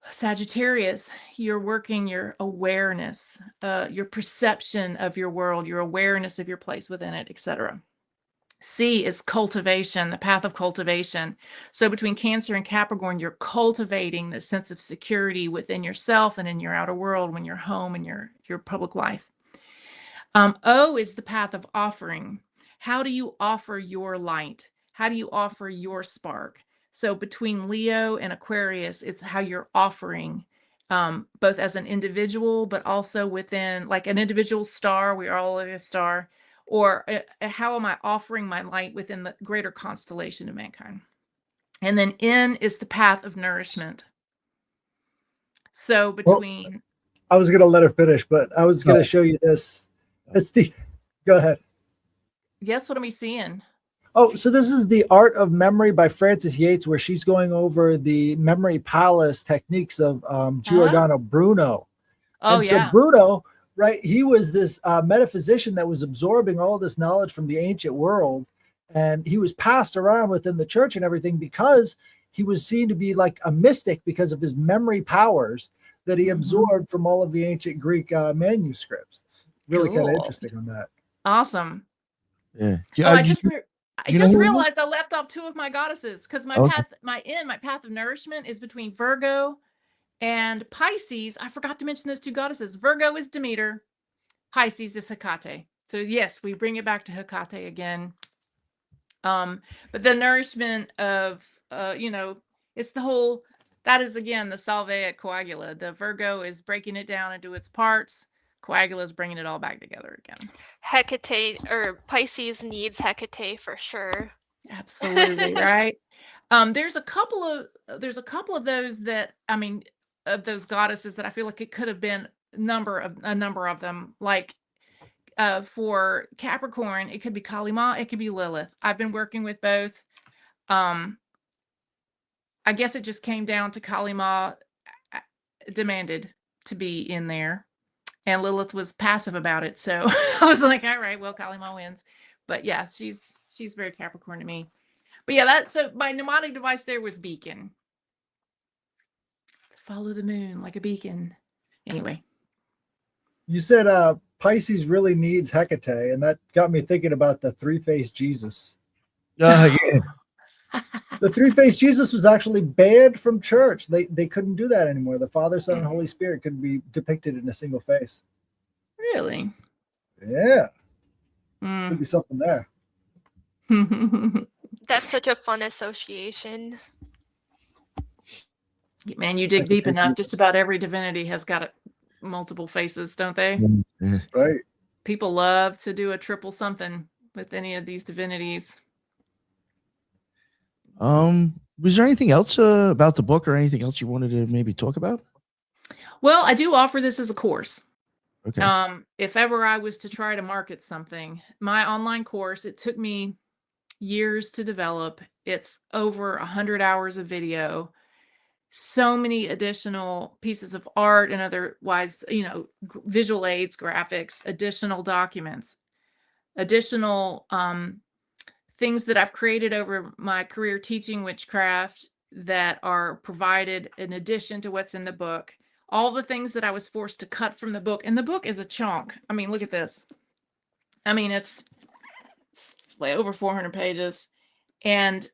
[SPEAKER 5] Sagittarius, you're working your awareness, your perception of your world, your awareness of your place within it, etc. C is cultivation, the path of cultivation. So between Cancer and Capricorn, you're cultivating the sense of security within yourself and in your outer world when you're home and your public life. O is the path of offering. How do you offer your light? How do you offer your spark? So between Leo and Aquarius, it's how you're offering, both as an individual, but also within like an individual star. We are all a star. Or how am I offering my light within the greater constellation of mankind? And then N is the path of nourishment. So between...
[SPEAKER 4] Well, I was going to let her finish, but I was going to show you this. Go ahead.
[SPEAKER 5] Yes, what am I seeing?
[SPEAKER 4] Oh, so this is The Art of Memory by Frances Yates, where she's going over the memory palace techniques of Giordano Bruno.
[SPEAKER 5] Oh,
[SPEAKER 4] And so
[SPEAKER 5] yeah.
[SPEAKER 4] Bruno, right, he was this metaphysician that was absorbing all this knowledge from the ancient world. And he was passed around within the church and everything because he was seen to be like a mystic because of his memory powers that he absorbed from all of the ancient Greek manuscripts. It's really kind of
[SPEAKER 5] Cool.
[SPEAKER 4] interesting on that.
[SPEAKER 5] Awesome.
[SPEAKER 1] Yeah.
[SPEAKER 5] Oh, I
[SPEAKER 1] you
[SPEAKER 5] just
[SPEAKER 1] you know who he is?
[SPEAKER 5] realized I left off 2 of my goddesses because my
[SPEAKER 1] Okay.
[SPEAKER 5] path of nourishment is between Virgo and Pisces. I forgot to mention those 2 goddesses. Virgo is Demeter, Pisces is Hecate. So yes, we bring it back to Hecate again. But the nourishment of it's the whole, that is again the Salve et Coagula. The Virgo is breaking it down into its parts. Coagula is bringing it all back together again.
[SPEAKER 6] Hecate or Pisces needs Hecate for sure.
[SPEAKER 5] Absolutely, right? There's a couple of those that, I mean, of those goddesses that I feel like it could have been a number of them. Like for Capricorn, it could be Kali Ma, it could be Lilith. I've been working with both. I guess it just came down to Kali Ma demanded to be in there, and Lilith was passive about it. So I was like, all right, well, Kali Ma wins. But yeah, she's very Capricorn to me. But yeah, so my mnemonic device there was beacon. Follow the moon like a beacon. Anyway.
[SPEAKER 4] You said Pisces really needs Hecate, and that got me thinking about the three-faced Jesus.
[SPEAKER 1] Yeah.
[SPEAKER 4] The three-faced Jesus was actually banned from church. They couldn't do that anymore. The Father, Son, and Holy Spirit couldn't be depicted in a single face.
[SPEAKER 5] Really?
[SPEAKER 4] Yeah. Could be something there.
[SPEAKER 6] That's such a fun association.
[SPEAKER 5] Man, you dig deep enough, just about every divinity has got multiple faces, don't they?
[SPEAKER 1] Yeah.
[SPEAKER 4] Right.
[SPEAKER 5] People love to do a triple something with any of these divinities.
[SPEAKER 1] Was there anything else about the book or anything else you wanted to maybe talk about?
[SPEAKER 5] Well, I do offer this as a course.
[SPEAKER 1] Okay.
[SPEAKER 5] If ever I was to try to market something, my online course, it took me years to develop. It's over 100 hours of video, so many additional pieces of art and otherwise, visual aids, graphics, additional documents, additional things that I've created over my career teaching witchcraft that are provided in addition to what's in the book. All the things that I was forced to cut from the book. And the book is a chunk. I mean, look at this. I mean, it's like over 400 pages. And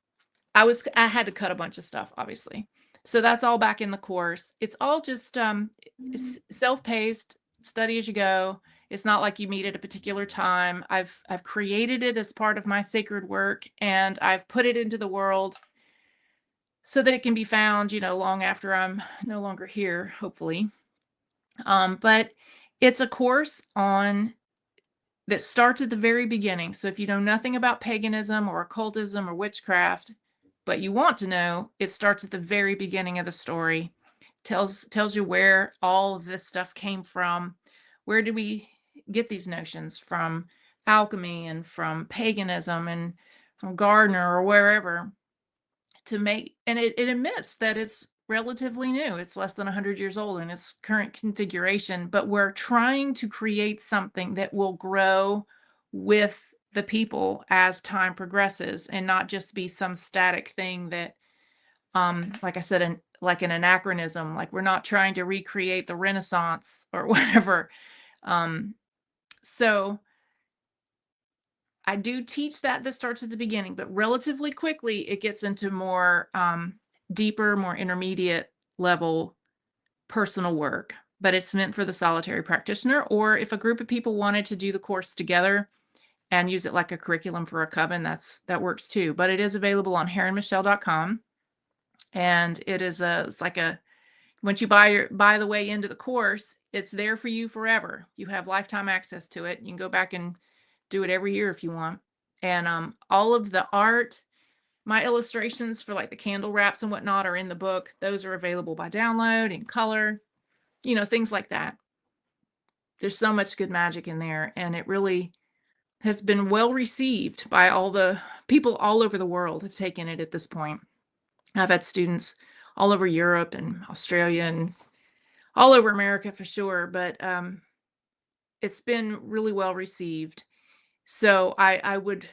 [SPEAKER 5] I had to cut a bunch of stuff, obviously. So that's all back in the course. It's all just self-paced, study as you go. It's not like you meet at a particular time. I've created it as part of my sacred work, and I've put it into the world so that it can be found, long after I'm no longer here, hopefully. But it's a course that starts at the very beginning. So if you know nothing about paganism or occultism or witchcraft, but you want to know, it starts at the very beginning of the story. Tells you where all of this stuff came from. Where do we get these notions from? Alchemy and from paganism and from Gardner or wherever. And it admits that it's relatively new. It's less than 100 years old in its current configuration, but we're trying to create something that will grow with the people as time progresses and not just be some static thing that, like I said, like an anachronism, like we're not trying to recreate the Renaissance or whatever. So I do teach that this starts at the beginning, but relatively quickly it gets into more deeper, more intermediate level personal work. But it's meant for the solitary practitioner, or if a group of people wanted to do the course together and use it like a curriculum for a coven, that works too. But it is available on heronmichelle.com, and it's like once you buy the way into the course, it's there for you forever. You have lifetime access to it. You can go back and do it every year if you want. And all of the art, my illustrations for like the candle wraps and whatnot are in the book. Those are available by download in color, things like that. There's so much good magic in there, and it really has been well received by all the people all over the world have taken it at this point. I've had students all over Europe and Australia and all over America for sure, but it's been really well received. So I would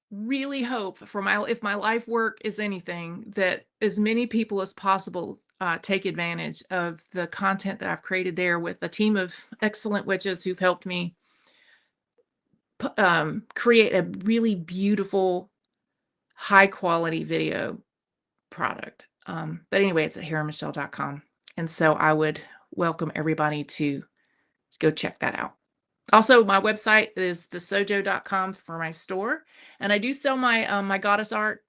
[SPEAKER 5] really hope for if my life work is anything, that as many people as possible take advantage of the content that I've created there with a team of excellent witches who've helped me create a really beautiful, high quality video product. But anyway, it's at heronmichelle.com. And so I would welcome everybody to go check that out. Also, my website is thesojo.com for my store. And I do sell my my goddess art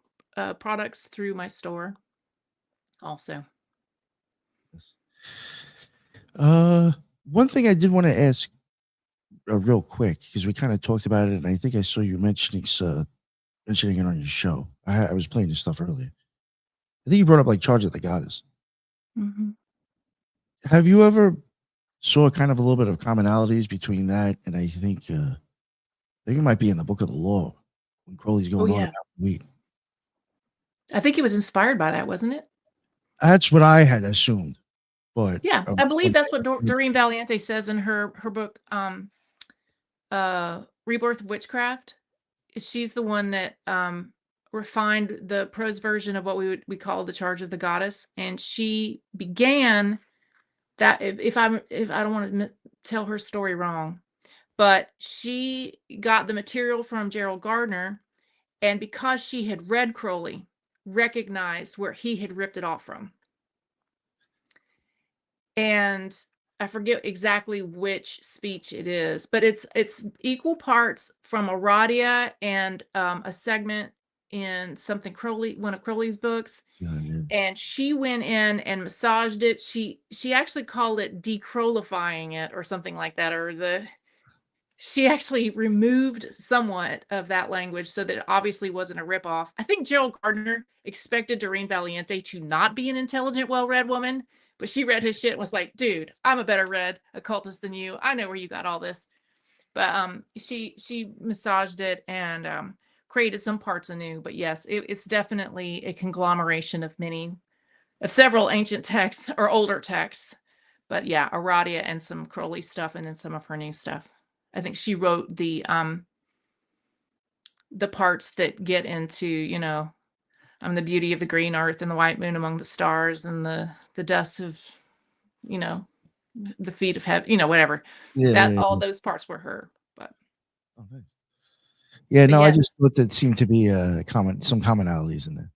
[SPEAKER 5] products through my store also.
[SPEAKER 1] One thing I did want to ask real quick, because we kind of talked about it, and I think I saw you mentioning it on your show. I was playing this stuff earlier. I think you brought up like Charge of the Goddess.
[SPEAKER 5] Mm-hmm.
[SPEAKER 1] Have you ever saw kind of a little bit of commonalities between that and I think it might be in the Book of the Law when Crowley's going on about weed.
[SPEAKER 5] I think it was inspired by that, wasn't it?
[SPEAKER 1] That's what I had assumed. But
[SPEAKER 5] yeah, I believe that's what Doreen Valiente says in her book, Rebirth of Witchcraft. She's the one that refined the prose version of what we call the Charge of the Goddess, and she began that. If I don't want to tell her story wrong, but she got the material from Gerald Gardner, and because she had read Crowley, recognized where he had ripped it off from. And I forget exactly which speech it is, but it's equal parts from Aradia and a segment in one of Crowley's books. And she went in and massaged it. She actually called it decrowlifying it or something like that, she actually removed somewhat of that language so that it obviously wasn't a ripoff. I think Gerald Gardner expected Doreen Valiente to not be an intelligent, well-read woman, but she read his shit and was like, dude, I'm a better read occultist than you. I know where you got all this. But she massaged it and created some parts anew. But yes, it's definitely a conglomeration of several ancient texts or older texts. But yeah, Aradia and some Crowley stuff and then some of her new stuff. I think she wrote the parts that get into, the beauty of the green earth and the white moon among the stars and the dust of, the feet of heaven, whatever. All those parts were her. But
[SPEAKER 1] okay. Yeah, no,
[SPEAKER 5] yes.
[SPEAKER 1] I just thought that seemed to be some commonalities in there.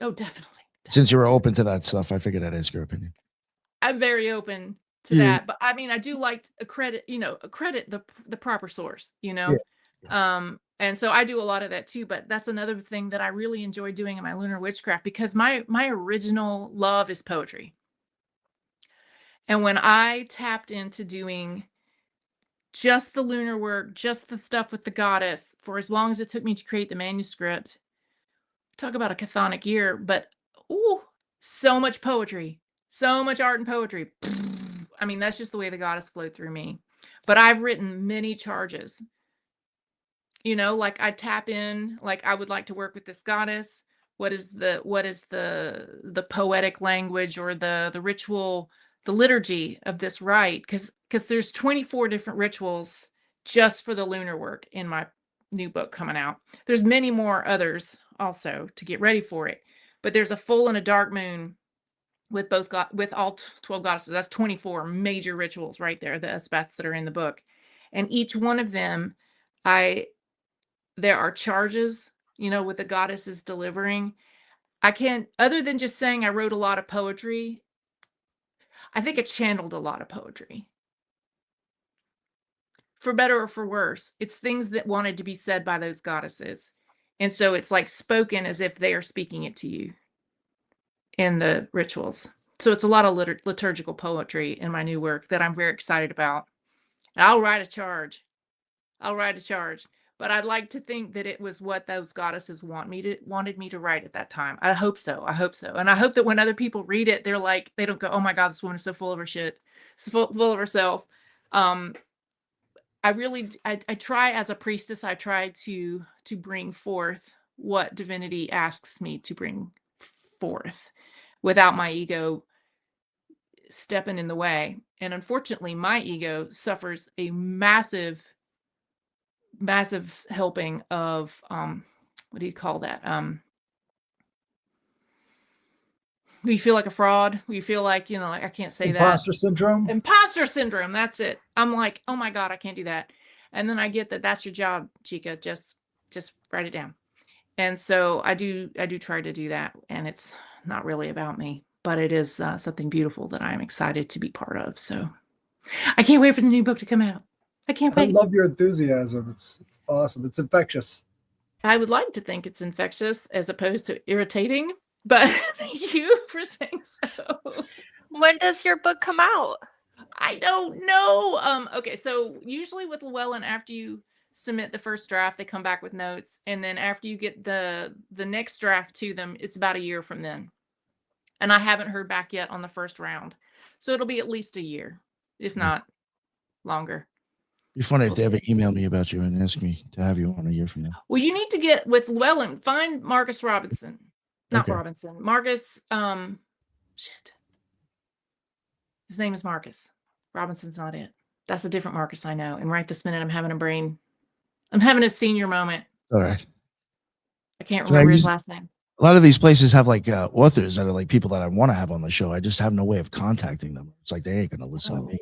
[SPEAKER 5] Oh, definitely.
[SPEAKER 1] Since you were open to that stuff, I figured I'd ask your opinion.
[SPEAKER 5] I'm very open to that, but I mean, I do like to credit the proper source,
[SPEAKER 1] Yeah.
[SPEAKER 5] And so I do a lot of that too, but that's another thing that I really enjoy doing in my lunar witchcraft, because my original love is poetry. And when I tapped into doing just the lunar work, just the stuff with the goddess, for as long as it took me to create the manuscript, talk about a chthonic year, but so much poetry, so much art and poetry. I mean, that's just the way the goddess flowed through me. But I've written many charges, like I tap in, like I would like to work with this goddess. What is the poetic language or the ritual, the liturgy of this rite? Because there's 24 different rituals just for the lunar work in my new book coming out. There's many more others also to get ready for it, but there's a full and a dark moon with with all 12 goddesses. That's 24 major rituals right there, the aspects that are in the book. And each one of them, there are charges, with the goddesses delivering. I can't, other than just saying I wrote a lot of poetry, I think it channeled a lot of poetry. For better or for worse, it's things that wanted to be said by those goddesses. And so it's like spoken as if they are speaking it to you in the rituals. So it's a lot of liturgical poetry in my new work that I'm very excited about. I'll write a charge. But I'd like to think that it was what those goddesses wanted me to write at that time. I hope so. And I hope that when other people read it, they're like, they don't go, oh my God, this woman is so full of her shit, so full of herself. I try as a priestess, I try to bring forth what divinity asks me to bring forth without my ego stepping in the way. And unfortunately, my ego suffers a massive, massive helping of what do you call that? You feel like a fraud. You feel like, like I can't say that.
[SPEAKER 4] Imposter syndrome.
[SPEAKER 5] Imposter syndrome. That's it. I'm like, oh my God, I can't do that. And then I get that that's your job, Chica. Just write it down. And so I do try to do that. And it's not really about me, but it is something beautiful that I'm excited to be part of. So I can't wait for the new book to come out. I can't
[SPEAKER 4] I
[SPEAKER 5] wait.
[SPEAKER 4] love your enthusiasm. It's awesome. It's infectious.
[SPEAKER 5] I would like to think it's infectious as opposed to irritating, but thank you for saying so.
[SPEAKER 6] When does your book come out?
[SPEAKER 5] I don't know. Okay, so usually with Llewellyn, after you submit the first draft, they come back with notes, and then after you get the next draft to them, it's about a year from then. And I haven't heard back yet on the first round, so it'll be at least a year, if not longer.
[SPEAKER 1] It'd be funny if they ever email me about you and ask me to have you on a year from now.
[SPEAKER 5] Well, you need to get with Llewellyn. Find Marcus Robinson, not
[SPEAKER 1] Okay.
[SPEAKER 5] Robinson. Marcus. Shit. His name is Marcus. Robinson's not it. That's a different Marcus I know. And right this minute, I'm having a senior moment.
[SPEAKER 1] All right.
[SPEAKER 5] I can't
[SPEAKER 1] So
[SPEAKER 5] remember his last name.
[SPEAKER 1] A lot of these places have like authors that are like people that I want to have on the show. I just have no way of contacting them. It's like they ain't gonna listen to me.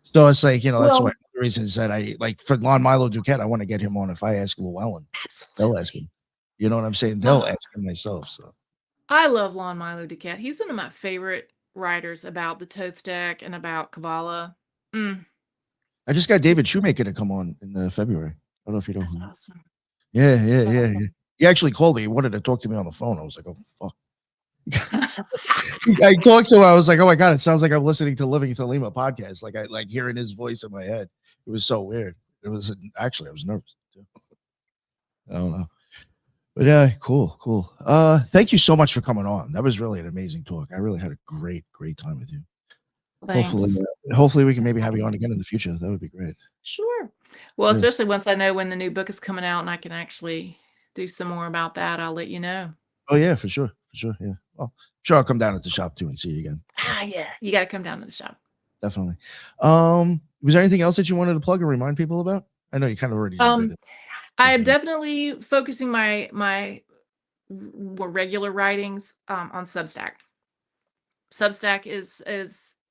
[SPEAKER 1] So it's like, that's why the reason is that I like for Lon Milo Duquette, I want to get him on. If I ask Llewellyn, they'll ask him. You know what I'm saying? They'll ask him myself. So
[SPEAKER 5] I love Lon Milo Duquette. He's one of my favorite writers about the Thoth deck and about Kabbalah.
[SPEAKER 1] I just got David Shoemaker to come on in February. I don't know if you know.
[SPEAKER 5] That's
[SPEAKER 1] him.
[SPEAKER 5] awesome.
[SPEAKER 1] Yeah.
[SPEAKER 5] Awesome.
[SPEAKER 1] He actually called me. He wanted to talk to me on the phone. I was like, oh fuck. I talked to him. I was like, oh my God, it sounds like I'm listening to Living Thelema podcast. Like I like hearing his voice in my head. It was so weird. It was actually I was nervous too. I don't know. But yeah, cool. Thank you so much for coming on. That was really an amazing talk. I really had a great time with you.
[SPEAKER 5] Thanks.
[SPEAKER 1] Hopefully we can maybe have you on again in the future. That would be great.
[SPEAKER 5] Sure. Well, especially once I know when the new book is coming out and I can actually do some more about that, I'll let you know.
[SPEAKER 1] Oh yeah, for sure. Yeah. Well, sure, I'll come down at the shop too and see you again.
[SPEAKER 5] Yeah. You got to come down to the shop.
[SPEAKER 1] Definitely. Was there anything else that you wanted to plug or remind people about? I know you kind of already did it.
[SPEAKER 5] I am definitely focusing my more regular writings on Substack. Substack is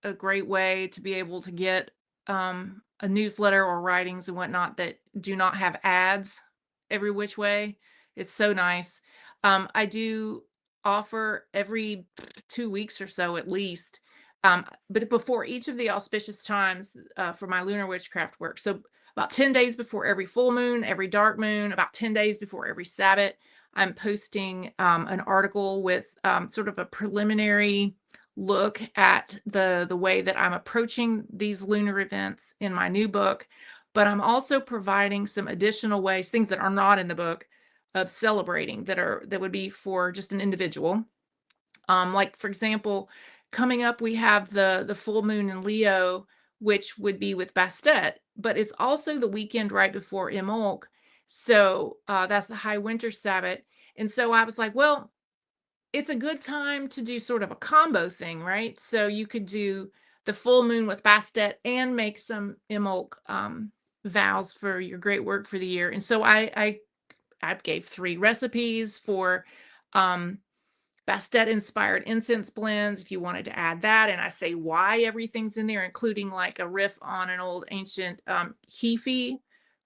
[SPEAKER 5] a great way to be able to get a newsletter or writings and whatnot that do not have ads every which way. It's so nice. I do offer every 2 weeks or so at least, but before each of the auspicious times for my lunar witchcraft work. So about 10 days before every full moon, every dark moon, about 10 days before every Sabbath, I'm posting an article with sort of a preliminary look at the way that I'm approaching these lunar events in my new book. But I'm also providing some additional ways, things that are not in the book, of celebrating that would be for just an individual. Like for example, coming up, we have the full moon in Leo, which would be with Bastet, but it's also the weekend right before Imbolc. So that's the high winter Sabbath. And so I was like, well, it's a good time to do sort of a combo thing, right? So you could do the full moon with Bastet and make some Imbolc vows for your great work for the year. And so I gave 3 recipes for Bastet inspired incense blends if you wanted to add that. And I say why everything's in there, including like a riff on an old ancient Hefe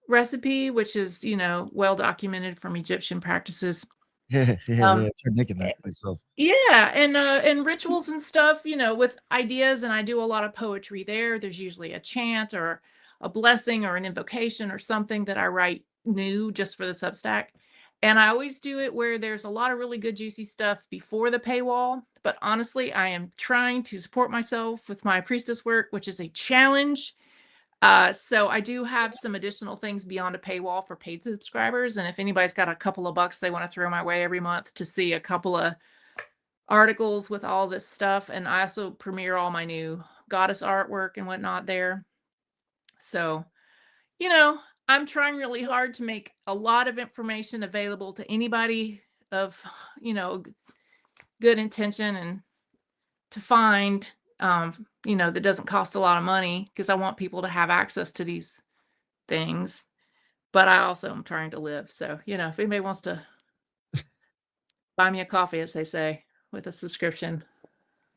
[SPEAKER 5] recipe, which is, well documented from Egyptian practices.
[SPEAKER 1] Yeah. I tried making that myself.
[SPEAKER 5] Yeah, and rituals and stuff, with ideas, and I do a lot of poetry there. There's usually a chant or a blessing or an invocation or something that I write new just for the Substack. And I always do it where there's a lot of really good juicy stuff before the paywall. But honestly, I am trying to support myself with my priestess work, which is a challenge. So I do have some additional things beyond a paywall for paid subscribers. And if anybody's got a couple of bucks they want to throw my way every month to see a couple of articles with all this stuff. And I also premiere all my new goddess artwork and whatnot there. So you know, I'm trying really hard to make a lot of information available to anybody of, good intention and to find, that doesn't cost a lot of money because I want people to have access to these things. But I also am trying to live. So, if anybody wants to buy me a coffee, as they say, with a subscription,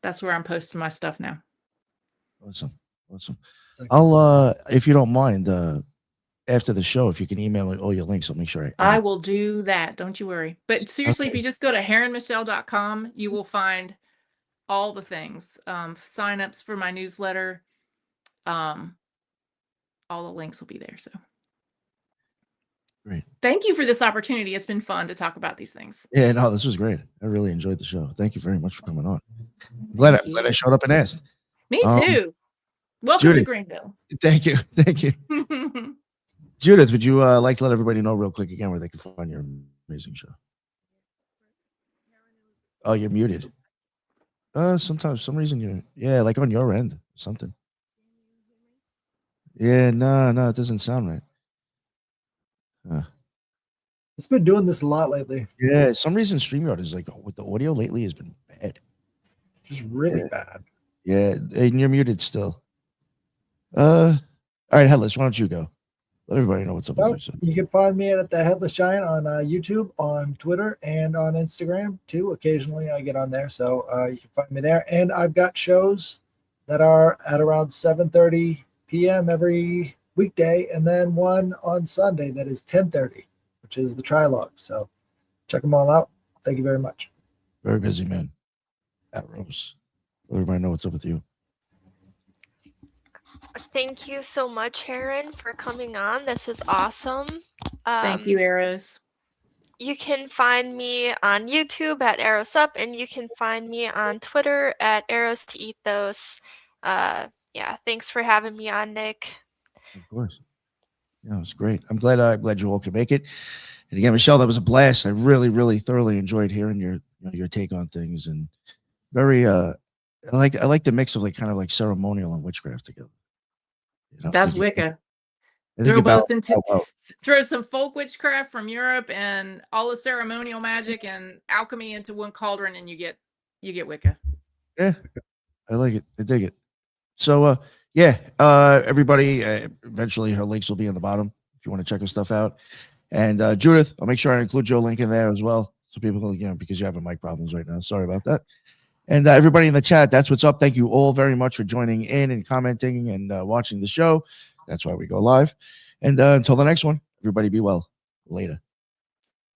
[SPEAKER 5] that's where I'm posting my stuff now.
[SPEAKER 1] Awesome.
[SPEAKER 4] Second.
[SPEAKER 1] I'll if you don't mind, after the show, if you can email me all your links, I'll make sure
[SPEAKER 5] I will do that. Don't you worry. But seriously, if
[SPEAKER 1] Okay.
[SPEAKER 5] you just go to heronmichelle.com, you will find all the things. Signups for my newsletter. All the links will be there. So
[SPEAKER 1] Great.
[SPEAKER 5] thank you for this opportunity. It's been fun to talk about these things.
[SPEAKER 1] Yeah, no, this was great. I really enjoyed the show. Thank you very much for coming on. I'm glad I showed up and asked.
[SPEAKER 5] Me too. Welcome
[SPEAKER 1] Judy.
[SPEAKER 5] to Greenville.
[SPEAKER 1] Thank you. Thank you. Judith, would you like to let everybody know real quick again where they can find your amazing show? Oh, you're muted. Sometimes, some reason like on your end, something. Yeah, no, it doesn't sound right.
[SPEAKER 4] It's been doing this a lot lately.
[SPEAKER 1] Yeah, some reason StreamYard is like with the audio lately has been bad.
[SPEAKER 4] Just really bad.
[SPEAKER 1] Yeah, and you're muted still. All right, Headless, why don't you go? Let everybody know what's up.
[SPEAKER 4] Well, you can find me at the Headless Giant on YouTube, on Twitter, and on Instagram too. Occasionally I get on there, so you can find me there. And I've got shows that are at around 7:30 p.m. every weekday, and then one on Sunday that is 10:30, which is the Trilogue. So check them all out. Thank you very much.
[SPEAKER 1] Very busy man. At Rose. Let everybody know what's up with you.
[SPEAKER 6] Thank you so much, Heron, for coming on. This was awesome.
[SPEAKER 5] Thank you, Arrows.
[SPEAKER 6] You can find me on YouTube at Arrows Up, and you can find me on Twitter at Arrows to Ethos. Yeah, thanks for having me on, Nick.
[SPEAKER 1] Of course. Yeah, it was great. I'm glad you all could make it. And again, Michelle, that was a blast. I really, really thoroughly enjoyed hearing your take on things, and very I like the mix of like kind of like ceremonial and witchcraft together.
[SPEAKER 5] That's Wicca. Throw some folk witchcraft from Europe and all the ceremonial magic and alchemy into one cauldron, and you get Wicca.
[SPEAKER 1] Yeah, I like it. I dig it. So everybody, eventually her links will be in the bottom if you want to check her stuff out. And Judith, I'll make sure I include your link in there as well, so people can, because you're having mic problems right now. Sorry about that. And everybody in the chat, that's what's up. Thank you all very much for joining in and commenting and watching the show. That's why we go live. And until the next one, everybody be well. Later.